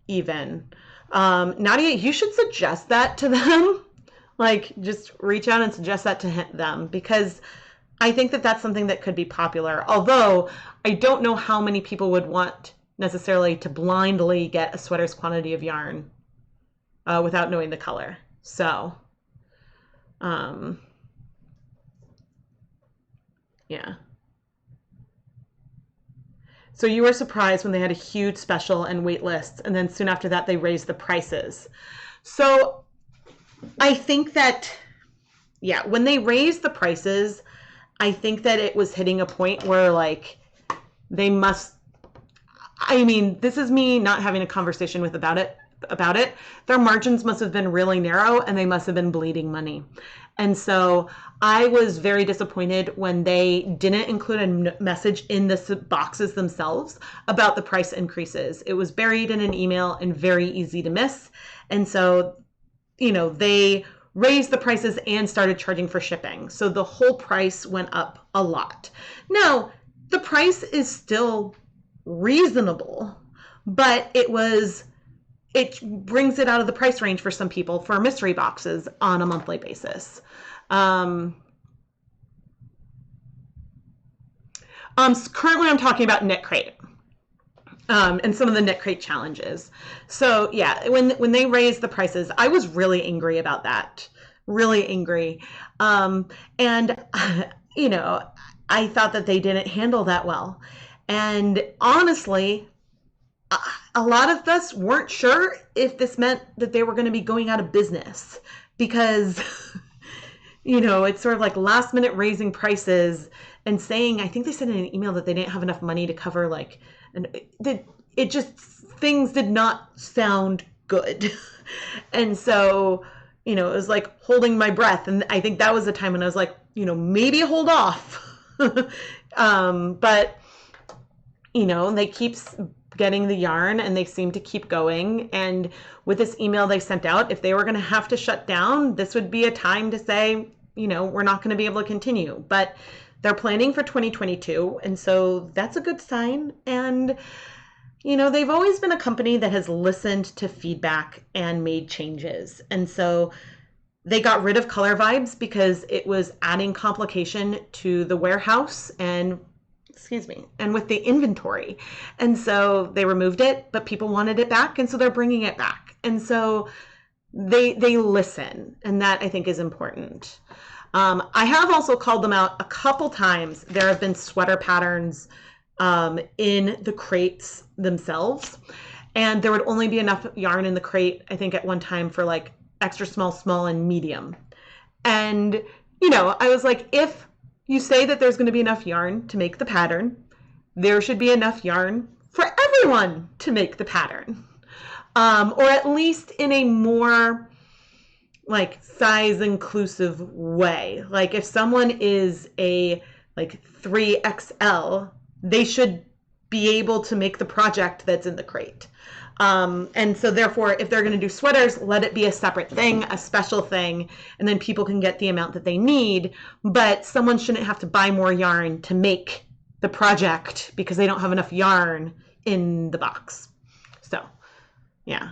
even. Nadia, you should suggest that to them. Just reach out and suggest that to them, because I think that that's something that could be popular. Although I don't know how many people would want necessarily to blindly get a sweater's quantity of yarn without knowing the color. So, yeah. So you were surprised when they had a huge special and wait lists, and then soon after that they raised the prices. So I think that, yeah, when they raised the prices, I think that it was hitting a point where they must, I mean, this is me not having a conversation about it. Their margins must have been really narrow and they must have been bleeding money. And so I was very disappointed when they didn't include a message in the boxes themselves about the price increases. It was buried in an email and very easy to miss. And so, they raised the prices and started charging for shipping. So the whole price went up a lot. Now, the price is still reasonable, but it brings it out of the price range for some people for mystery boxes on a monthly basis. Currently I'm talking about KnitCrate and some of the KnitCrate challenges. So yeah, when they raised the prices, I was really angry about that. Really angry. And I thought that they didn't handle that well. And honestly, a lot of us weren't sure if this meant that they were going to be going out of business, because it's sort of like last minute raising prices and saying, I think they said in an email that they didn't have enough money to cover things did not sound good. And so, it was like holding my breath. And I think that was the time when I was like, maybe hold off. But, they keep getting the yarn and they seem to keep going. And with this email they sent out, if they were going to have to shut down, this would be a time to say, we're not going to be able to continue. But they're planning for 2022. And so that's a good sign. And, they've always been a company that has listened to feedback and made changes. And so They got rid of Color Vibes because it was adding complication to the warehouse and, excuse me, and with the inventory. And so they removed it, but people wanted it back, and so they're bringing it back. And so they listen, and that I think is important. I have also called them out a couple times. There have been sweater patterns in the crates themselves, and there would only be enough yarn in the crate, I think at one time, for like extra small, small, and medium. And, you know, I was like, if you say that there's going to be enough yarn to make the pattern, there should be enough yarn for everyone to make the pattern. Or at least in a more like size inclusive way. Like if someone is a like 3XL, they should be able to make the project that's in the crate. And so therefore, if they're going to do sweaters, let it be a separate thing, a special thing, and then people can get the amount that they need. But someone shouldn't have to buy more yarn to make the project because they don't have enough yarn in the box. So, yeah.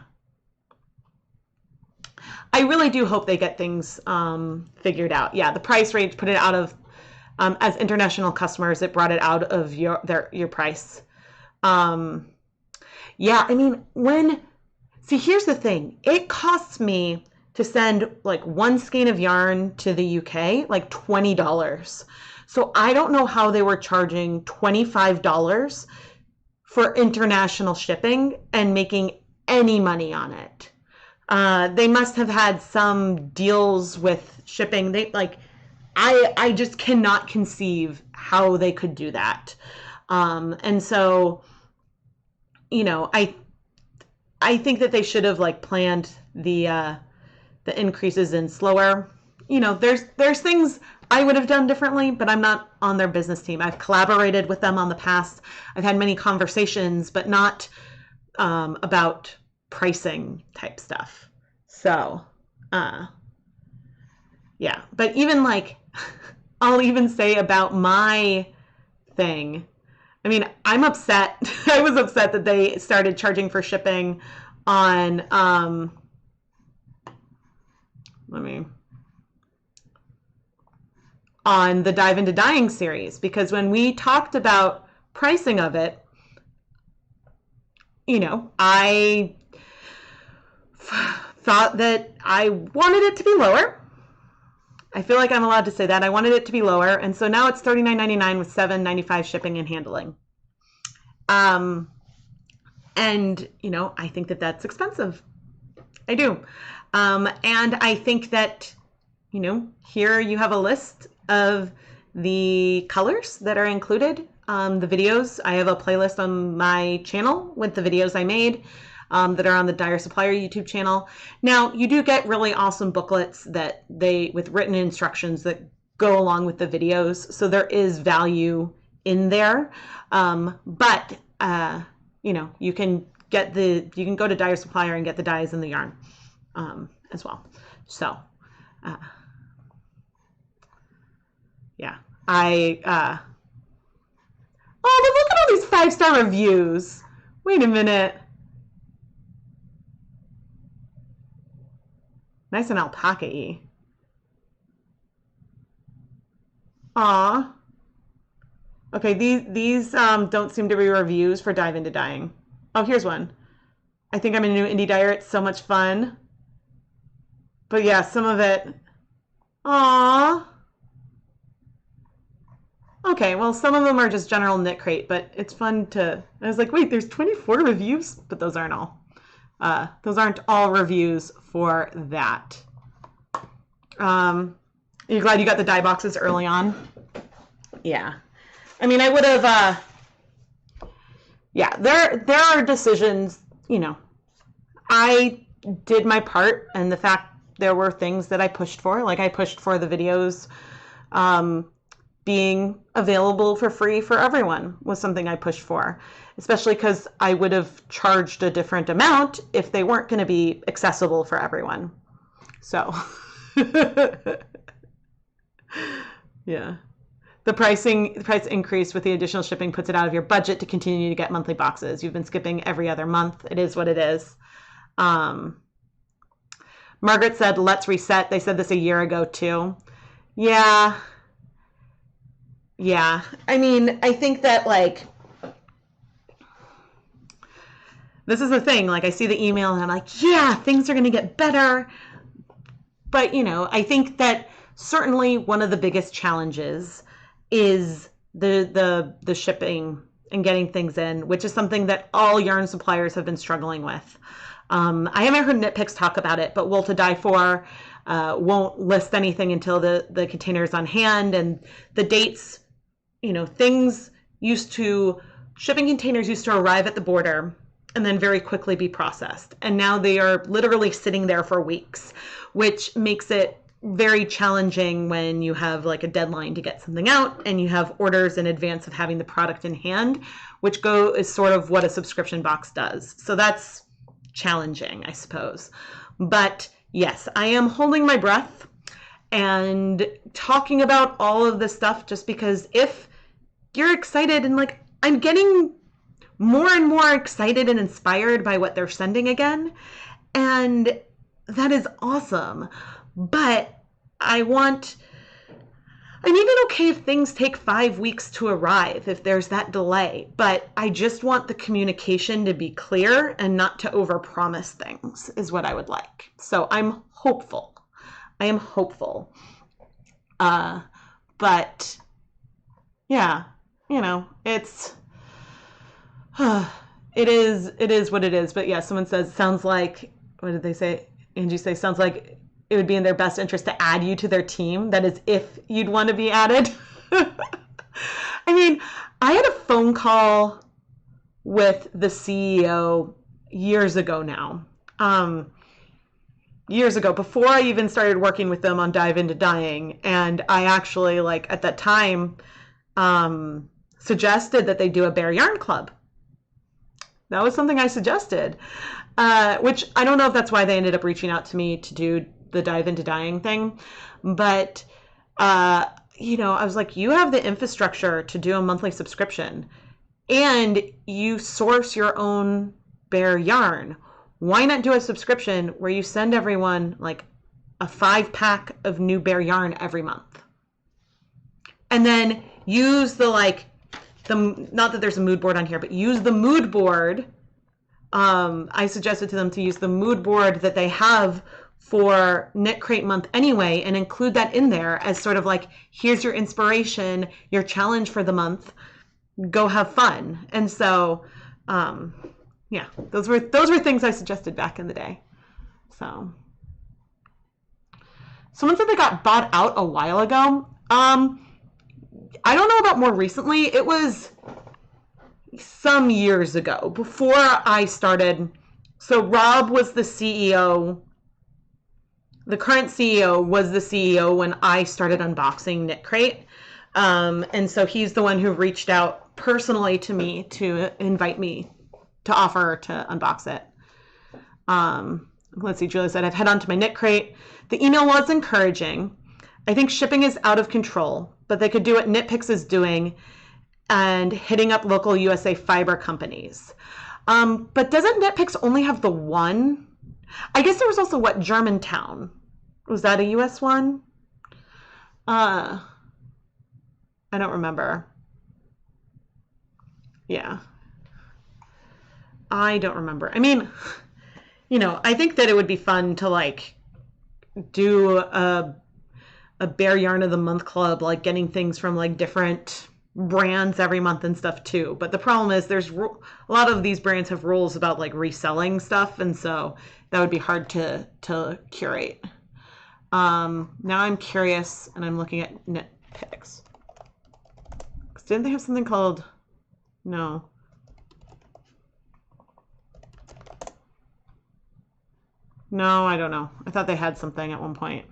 I really do hope they get things figured out. Yeah, the price range, put it out of, as international customers, it brought it out of your price. Yeah, I mean, see, here's the thing. It costs me to send like one skein of yarn to the UK, like $20. So I don't know how they were charging $25 for international shipping and making any money on it. They must have had some deals with shipping. I just cannot conceive how they could do that. And so, you know, I think that they should have like planned the increases in slower. You know, there's things I would have done differently, but I'm not on their business team. I've collaborated with them on the past. I've had many conversations, but not about pricing type stuff. So, yeah. But even like, I'll even say about my thing. I mean, I'm upset. I was upset that they started charging for shipping on, on the Dive Into Dyeing series, because when we talked about pricing of it, you know, I thought that I wanted it to be lower. I feel like I'm allowed to say that. I wanted it to be lower. And so now it's $39.99 with $7.95 shipping and handling. And, you know, I think that that's expensive. I do. And I think that, you know, here you have a list of the colors that are included. The videos, I have a playlist on my channel with the videos I made that are on the Dyer Supplier YouTube channel. Now, you do get really awesome booklets that with written instructions that go along with the videos. So there is value in there. But, you know, you can go to Dyer Supplier and get the dyes and the yarn as well. So, yeah, oh, but look at all these 5-star reviews. Wait a minute. Nice and alpaca-y. Aw. Okay, these don't seem to be reviews for Dive Into Dyeing. Oh, here's one. I think I'm a new indie dyer. It's so much fun. But yeah, some of it. Aw. Okay, well, some of them are just general KnitCrate, but it's fun to... I was like, wait, there's 24 reviews? But those aren't all. Those aren't all reviews for that. You're glad you got the dye boxes early on? Yeah. I mean, I would have... yeah, there are decisions, you know. I did my part, and the fact there were things that I pushed for. Like, I pushed for the videos... being available for free for everyone was something I pushed for, especially because I would have charged a different amount if they weren't going to be accessible for everyone. So, yeah. The price increase with the additional shipping puts it out of your budget to continue to get monthly boxes. You've been skipping every other month. It is what it is. Margaret said, let's reset. They said this a year ago too. Yeah. Yeah. I mean, I think that like, this is the thing. Like I see the email and I'm like, yeah, things are going to get better. But, you know, I think that certainly one of the biggest challenges is the shipping and getting things in, which is something that all yarn suppliers have been struggling with. I haven't heard KnitPicks talk about it, but Wool to Die For won't list anything until the container is on hand, and the dates, you know, shipping containers used to arrive at the border and then very quickly be processed. And now they are literally sitting there for weeks, which makes it very challenging when you have like a deadline to get something out and you have orders in advance of having the product in hand, which is sort of what a subscription box does. So that's challenging, I suppose. But yes, I am holding my breath and talking about all of this stuff just because if you're excited and like I'm getting more and more excited and inspired by what they're sending again, and that is awesome. But I'm even okay if things take 5 weeks to arrive, if there's that delay. But I just want the communication to be clear and not to overpromise things is what I would like. So I'm hopeful. I am hopeful. But yeah, you know, it is what it is. But yeah, someone says, sounds like, what did they say? Angie say, sounds like it would be in their best interest to add you to their team. That is if you'd want to be added. I mean, I had a phone call with the CEO years ago now. Years ago, before I even started working with them on Dive Into Dyeing. And I actually, like, at that time, suggested that they do a Bare Yarn Club. That was something I suggested, which I don't know if that's why they ended up reaching out to me to do the Dive Into Dyeing thing. But, you know, I was like, you have the infrastructure to do a monthly subscription and you source your own bare yarn. Why not do a subscription where you send everyone like a 5-pack of new bare yarn every month? And then use not that there's a mood board on here, but use the mood board. I suggested to them to use the mood board that they have for Knit Crate month anyway, and include that in there as sort of like, here's your inspiration, your challenge for the month, go have fun. And so, yeah, those were things I suggested back in the day. So, someone said they got bought out a while ago. I don't know about more recently. It was some years ago before I started. So Rob was the CEO. The current CEO was the CEO when I started unboxing Knit Crate. And so he's the one who reached out personally to me to invite me to offer to unbox it. Let's see, Julia said, I've head on to my Knit Crate. The email was encouraging. I think shipping is out of control, but they could do what KnitPicks is doing and hitting up local USA fiber companies. But doesn't KnitPicks only have the one? I guess there was also Germantown. Was that a US one? I don't remember. Yeah. I don't remember. I mean, you know, I think that it would be fun to like do a Bare Yarn of the Month club, like getting things from like different brands every month and stuff too. But the problem is a lot of these brands have rules about like reselling stuff, and so that would be hard to curate. Now I'm curious, and I'm looking at KnitPicks. Didn't they have something called? No. No, I don't know. I thought they had something at one point.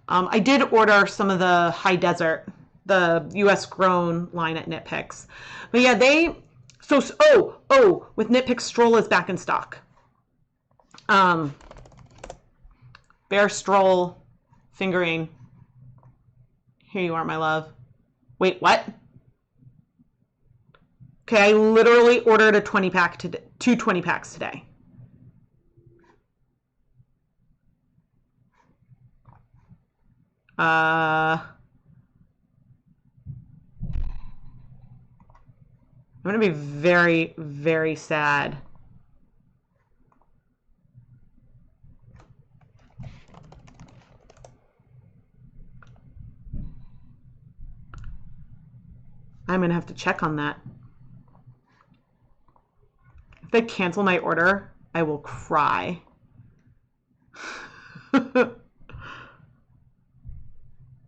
I did order some of the High Desert, the US grown line at KnitPicks. But yeah, with KnitPicks, Stroll is back in stock. Bare Stroll fingering. Here you are, my love. Wait, what? Okay, I literally ordered a 20-pack today, 2 20-packs today. I'm going to be very, very sad. I'm going to have to check on that. If they cancel my order, I will cry. It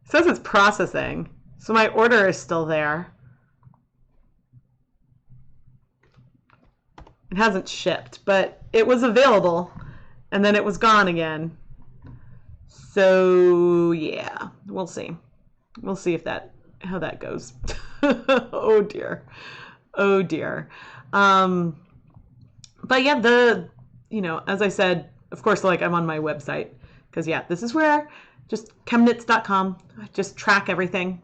says it's processing, so my order is still there. It hasn't shipped, but it was available, and then it was gone again. So yeah, we'll see. We'll see if how that goes. Oh dear. Oh dear. But yeah, as I said, of course, like I'm on my website because yeah, this is where just chemknits.com, just track everything.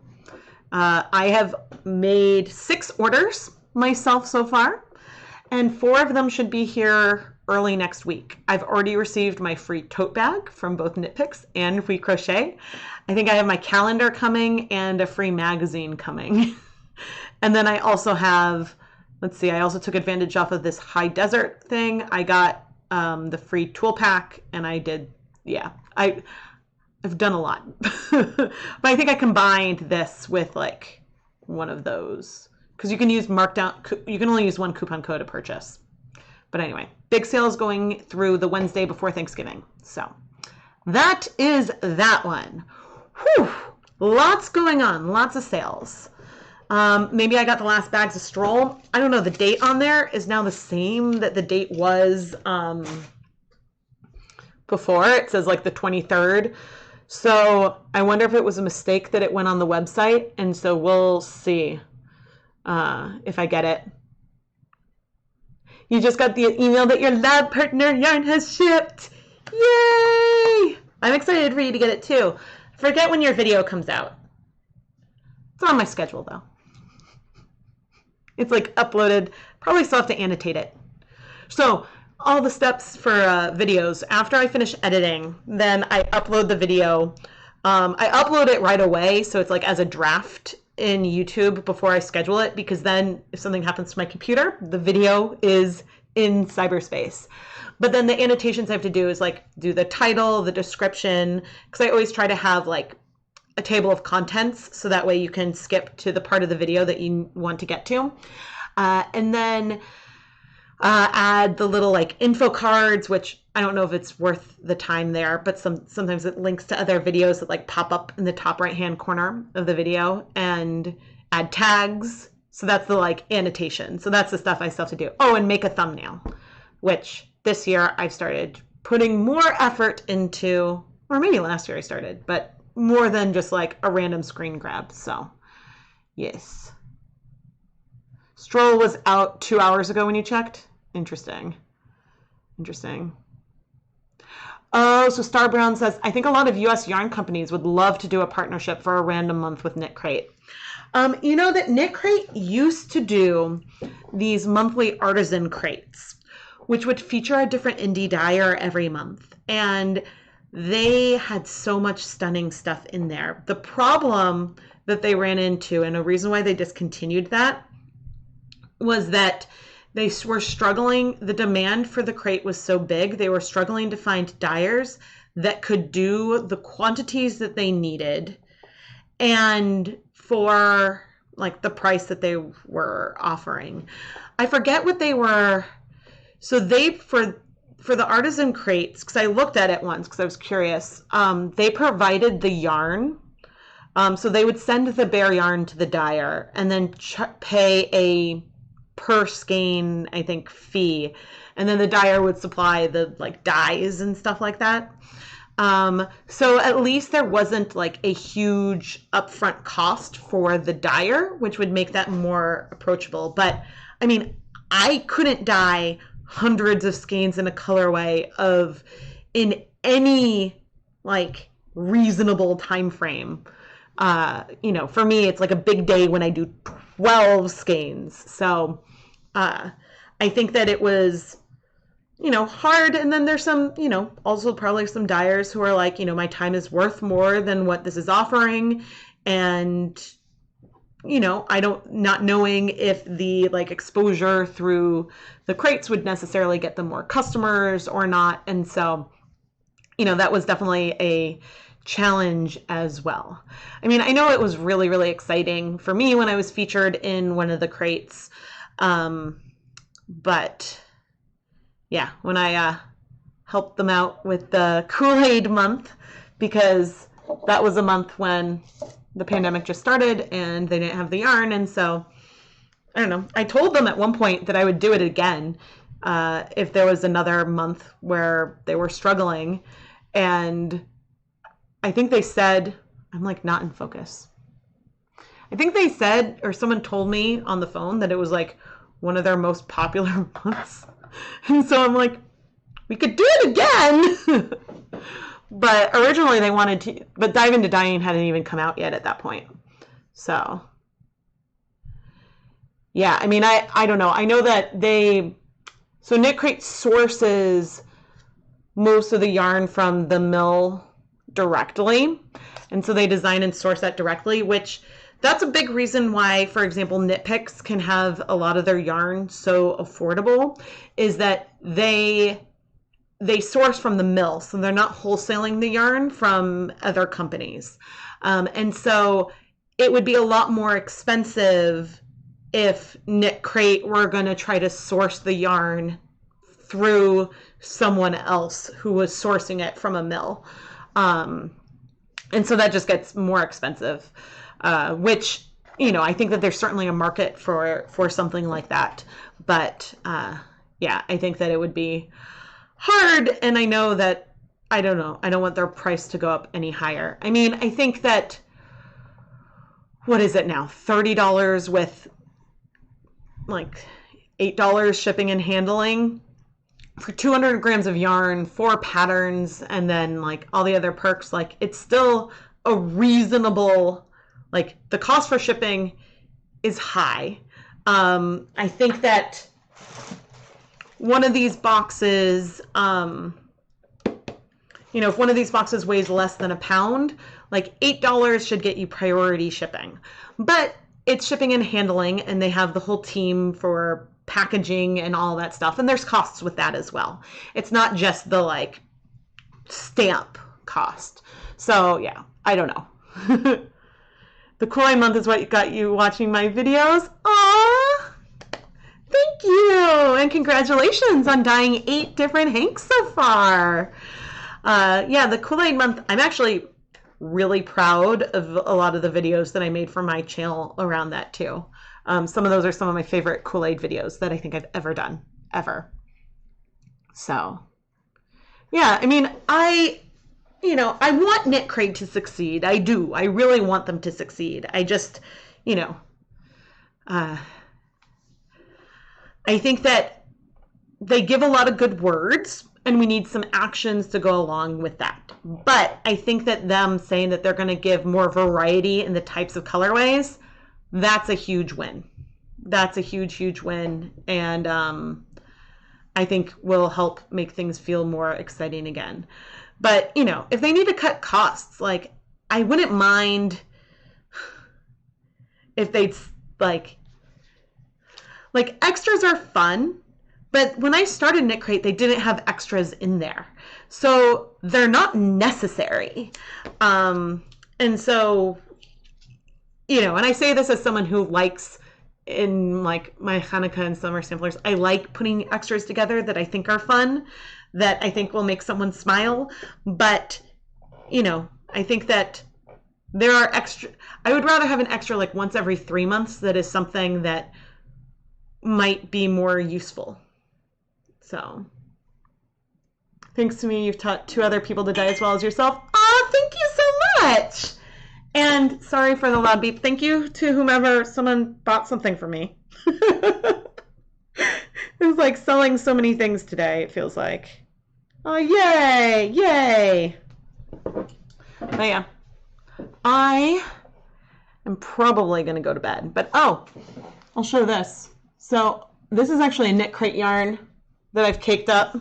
I have made 6 orders myself so far, and 4 of them should be here early next week. I've already received my free tote bag from both KnitPicks and Free Crochet. I think I have my calendar coming and a free magazine coming. And then I also have, let's see, I also took advantage off of this high desert thing. I got the free tool pack, and I did, yeah, I've done a lot. But I think I combined this with like one of those, because you can use markdown, you can only use one coupon code to purchase. But anyway, big sale is going through the Wednesday before Thanksgiving. So that is that one. Whew, lots going on, lots of sales. Maybe I got the last bags of stroll. I don't know. The date on there is now the same that the date was before. It says like the 23rd. So I wonder if it was a mistake that it went on the website. And so we'll see if I get it. You just got the email that your lab partner yarn has shipped. Yay! I'm excited for you to get it too. Forget when your video comes out. It's on my schedule though. It's like uploaded. Probably still have to annotate it. So all the steps for videos, after I finish editing, then I upload the video. I upload it right away, so it's like as a draft in YouTube before I schedule it, because then if something happens to my computer, the video is in cyberspace. But then the annotations I have to do is like do the title, the description, because I always try to have like a table of contents, so that way you can skip to the part of the video that you want to get to. And then add the little like info cards, which I don't know if it's worth the time there, but sometimes it links to other videos that like pop up in the top right hand corner of the video, and add tags. So that's the like annotation. So that's the stuff I still have to do. Oh, and make a thumbnail, which this year I've started putting more effort into, or maybe last year I started, but more than just like a random screen grab. So yes. Stroll was out 2 hours ago when you checked. Interesting. Interesting. Oh, so Star Brown says, I think a lot of US yarn companies would love to do a partnership for a random month with KnitCrate. You know that KnitCrate used to do these monthly artisan crates, which would feature a different indie dyer every month. And they had so much stunning stuff in there. The problem that they ran into, and a reason why they discontinued that, was that they were struggling. The demand for the crate was so big, they were struggling to find dyers that could do the quantities that they needed and for like the price that they were offering. I forget what they were. So they, for the artisan crates, because I looked at it once because I was curious, they provided the yarn. So they would send the bare yarn to the dyer and then pay a per skein, I think, fee. And then the dyer would supply the like dyes and stuff like that. So at least there wasn't like a huge upfront cost for the dyer, which would make that more approachable. But I mean, I couldn't dye hundreds of skeins in a colorway in any like reasonable time frame. For me, it's like a big day when I do 12 skeins. So I think that it was you know, hard. And then there's some, you know, also probably some dyers who are like, you know, my time is worth more than what this is offering. And, you know, not knowing if the like exposure through the crates would necessarily get them more customers or not. And so, you know, that was definitely a challenge as well. I mean, I know it was really, really exciting for me when I was featured in one of the crates. But yeah, when I helped them out with the Kool-Aid month, because that was a month when the pandemic just started and they didn't have the yarn. And so, I don't know, I told them at one point that I would do it again if there was another month where they were struggling. And I think they said, I'm like not in focus. I think they said, or someone told me on the phone that it was like one of their most popular months. And so I'm like, we could do it again. But originally they wanted to, but Dive into Dyeing hadn't even come out yet at that point. So yeah, I mean, I don't know. I know that so KnitCrates sources most of the yarn from the mill directly. And so they design and source that directly, which that's a big reason why, for example, KnitPicks can have a lot of their yarn so affordable, is that they source from the mill. So they're not wholesaling the yarn from other companies. And so it would be a lot more expensive if KnitCrate were going to try to source the yarn through someone else who was sourcing it from a mill. And so that just gets more expensive, which, you know, I think that there's certainly a market for something like that. But yeah, I think that it would be hard. And I know that, I don't know, I don't want their price to go up any higher. I mean, I think that, what is it now? $30 with like $8 shipping and handling for 200 grams of yarn, 4 patterns, and then like all the other perks. Like, it's still a reasonable, like the cost for shipping is high. I think that one of these boxes, you know, if one of these boxes weighs less than a pound, like $8 should get you priority shipping. But it's shipping and handling, and they have the whole team for packaging and all that stuff. And there's costs with that as well. It's not just the like stamp cost. So yeah, I don't know. The Kool-Aid month is what got you watching my videos. Aww! Thank you! And congratulations on dyeing 8 different hanks so far. Yeah, the Kool-Aid month, I'm actually really proud of a lot of the videos that I made for my channel around that too. Some of those are some of my favorite Kool-Aid videos that I think I've ever done, ever. So, yeah, I mean, you know, I want KnitCrate to succeed. I do. I really want them to succeed. I just, you know, I think that they give a lot of good words, and we need some actions to go along with that. But I think that them saying that they're going to give more variety in the types of colorways, that's a huge win. That's a huge, huge win. And I think will help make things feel more exciting again. But, you know, if they need to cut costs, like, I wouldn't mind if they'd, like extras are fun, but when I started KnitCrate, they didn't have extras in there. So they're not necessary. And so, you know, and I say this as someone who likes, in like my Hanukkah and summer samplers, I like putting extras together that I think are fun, that I think will make someone smile. But, you know, I think that there are extra, I would rather have an extra like once every 3 months that is something that might be more useful. So, thanks to me, you've taught 2 other people to dye as well as yourself. Oh, thank you so much. And sorry for the loud beep. Thank you to whomever, someone bought something for me. It was like selling so many things today, it feels like. Oh, yay, yay. But yeah, I am probably going to go to bed. But oh, I'll show this. So this is actually a KnitCrate yarn that I've caked up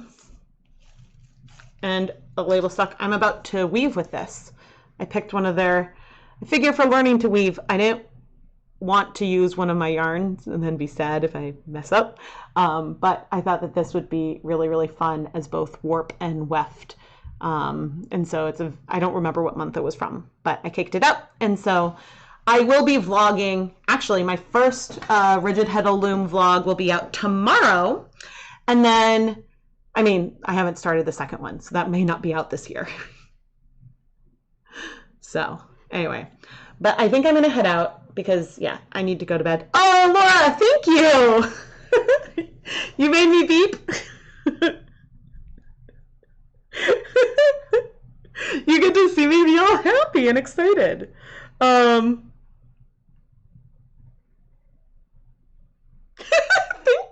and a label stuck. I'm about to weave with this. I picked one of their, I figure for learning to weave, I didn't want to use one of my yarns and then be sad if I mess up. But I thought that this would be really, really fun as both warp and weft. And so I don't remember what month it was from, but I caked it up. And so I will be vlogging. Actually, my first Rigid Heddle Loom vlog will be out tomorrow. And then, I mean, I haven't started the second one, so that may not be out this year. So anyway, but I think I'm going to head out because, yeah, I need to go to bed. Oh, Laura, thank you. You made me beep. You get to see me be all happy and excited. Thank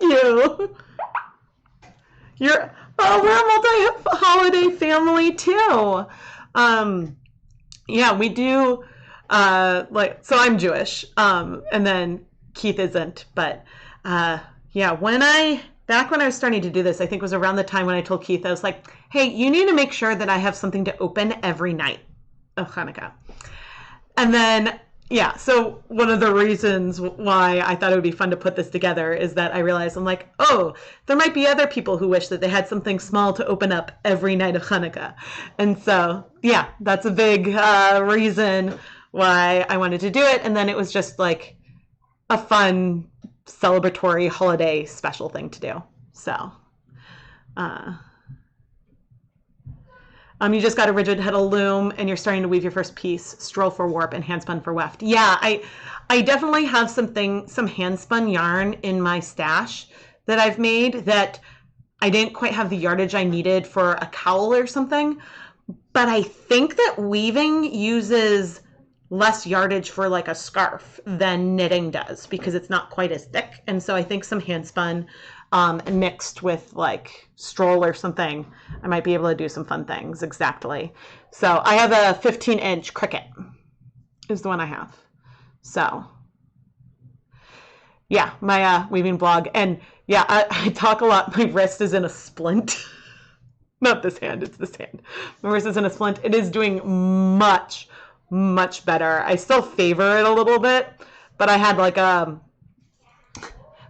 you. We're a multi-holiday family too. Yeah, we do, so I'm Jewish, and then Keith isn't, but, yeah, back when I was starting to do this, I think it was around the time when I told Keith, I was like, hey, you need to make sure that I have something to open every night of Hanukkah. And then, yeah, so one of the reasons why I thought it would be fun to put this together is that I realized, I'm like, oh, there might be other people who wish that they had something small to open up every night of Hanukkah. And so, yeah, that's a big reason why I wanted to do it. And then it was just like a fun celebratory holiday special thing to do. So, you just got a Rigid Heddle Loom and you're starting to weave your first piece, Stroll for warp and handspun for weft. Yeah, I definitely have some handspun yarn in my stash that I've made that I didn't quite have the yardage I needed for a cowl or something. But I think that weaving uses less yardage for like a scarf than knitting does because it's not quite as thick. And so I think some handspun mixed with like Stroll or something, I might be able to do some fun things. Exactly. So I have a 15-inch Cricut is the one I have. So yeah, my weaving blog. And yeah, I talk a lot. My wrist is in a splint. Not this hand, it's this hand. My wrist is in a splint. It is doing much, much better. I still favor it a little bit, but I had like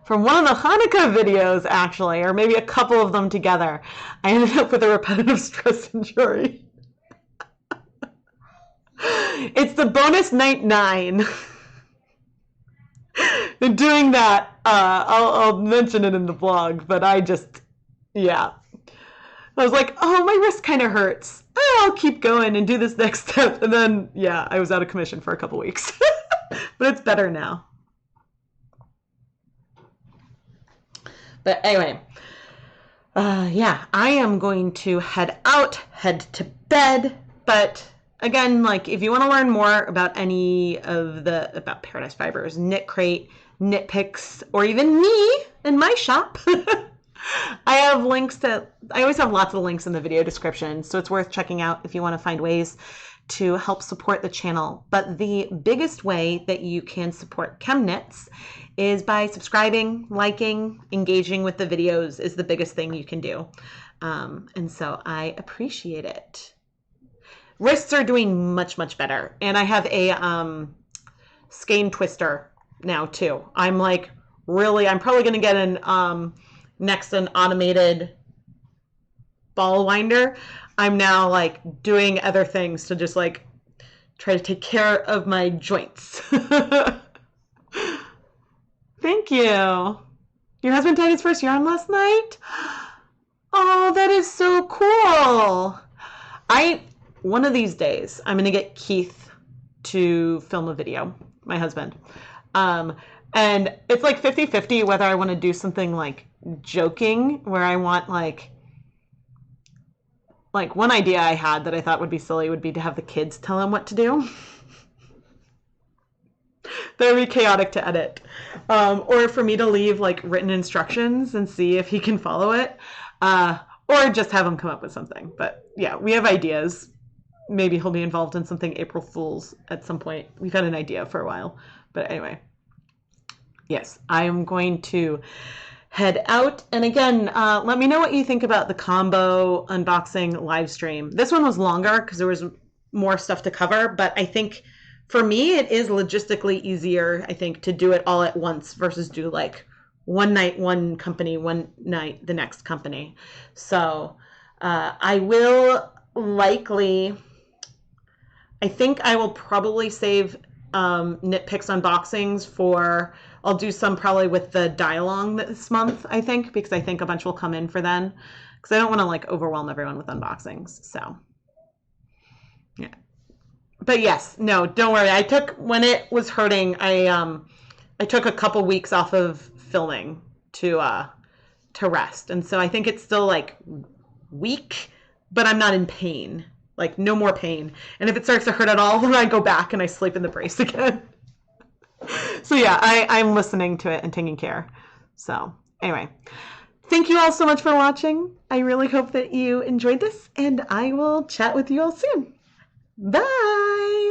from one of the Hanukkah videos, actually, or maybe a couple of them together, I ended up with a repetitive stress injury. It's the bonus night 9. And doing that, I'll mention it in the vlog, but yeah. I was like, oh, my wrist kind of hurts. Oh, I'll keep going and do this next step. And then, yeah, I was out of commission for a couple weeks. But it's better now. But anyway, yeah, I am going to head to bed. But again, like if you want to learn more about about Paradise Fibers, KnitCrate, KnitPicks, or even me and my shop, I always have lots of links in the video description. So it's worth checking out if you want to find ways to help support the channel. But the biggest way that you can support ChemKnits is by subscribing, liking, engaging with the videos is the biggest thing you can do. And so I appreciate it. Wrists are doing much, much better. And I have a skein twister now too. I'm probably going to get next an automated ball winder. I'm now like doing other things to just like try to take care of my joints. Thank you. Your husband tied his first yarn last night? Oh, that is so cool. One of these days, I'm going to get Keith to film a video, my husband. And it's like 50-50 whether I want to do something like joking where I want like one idea I had that I thought would be silly would be to have the kids tell him what to do. That would be chaotic to edit. Or for me to leave like written instructions and see if he can follow it. Or just have him come up with something. But yeah, we have ideas. Maybe he'll be involved in something April Fool's at some point. We've had an idea for a while. But anyway, yes, I am going to head out. And again, let me know what you think about the combo unboxing live stream. This one was longer because there was more stuff to cover, but I think for me, it is logistically easier, I think, to do it all at once versus do like one night, one company, one night, the next company. So I will likely, I think I will probably save KnitPicks unboxings for, I'll do some probably with the die-along this month, I think, because I think a bunch will come in for then, because I don't want to like overwhelm everyone with unboxings. So yeah. But yes, no, don't worry. I took, when it was hurting, I took a couple weeks off of filming to rest. And so I think it's still like weak, but I'm not in pain. Like no more pain. And if it starts to hurt at all, then I go back and I sleep in the brace again. So yeah, I'm listening to it and taking care. So anyway, thank you all so much for watching. I really hope that you enjoyed this, and I will chat with you all soon. Bye!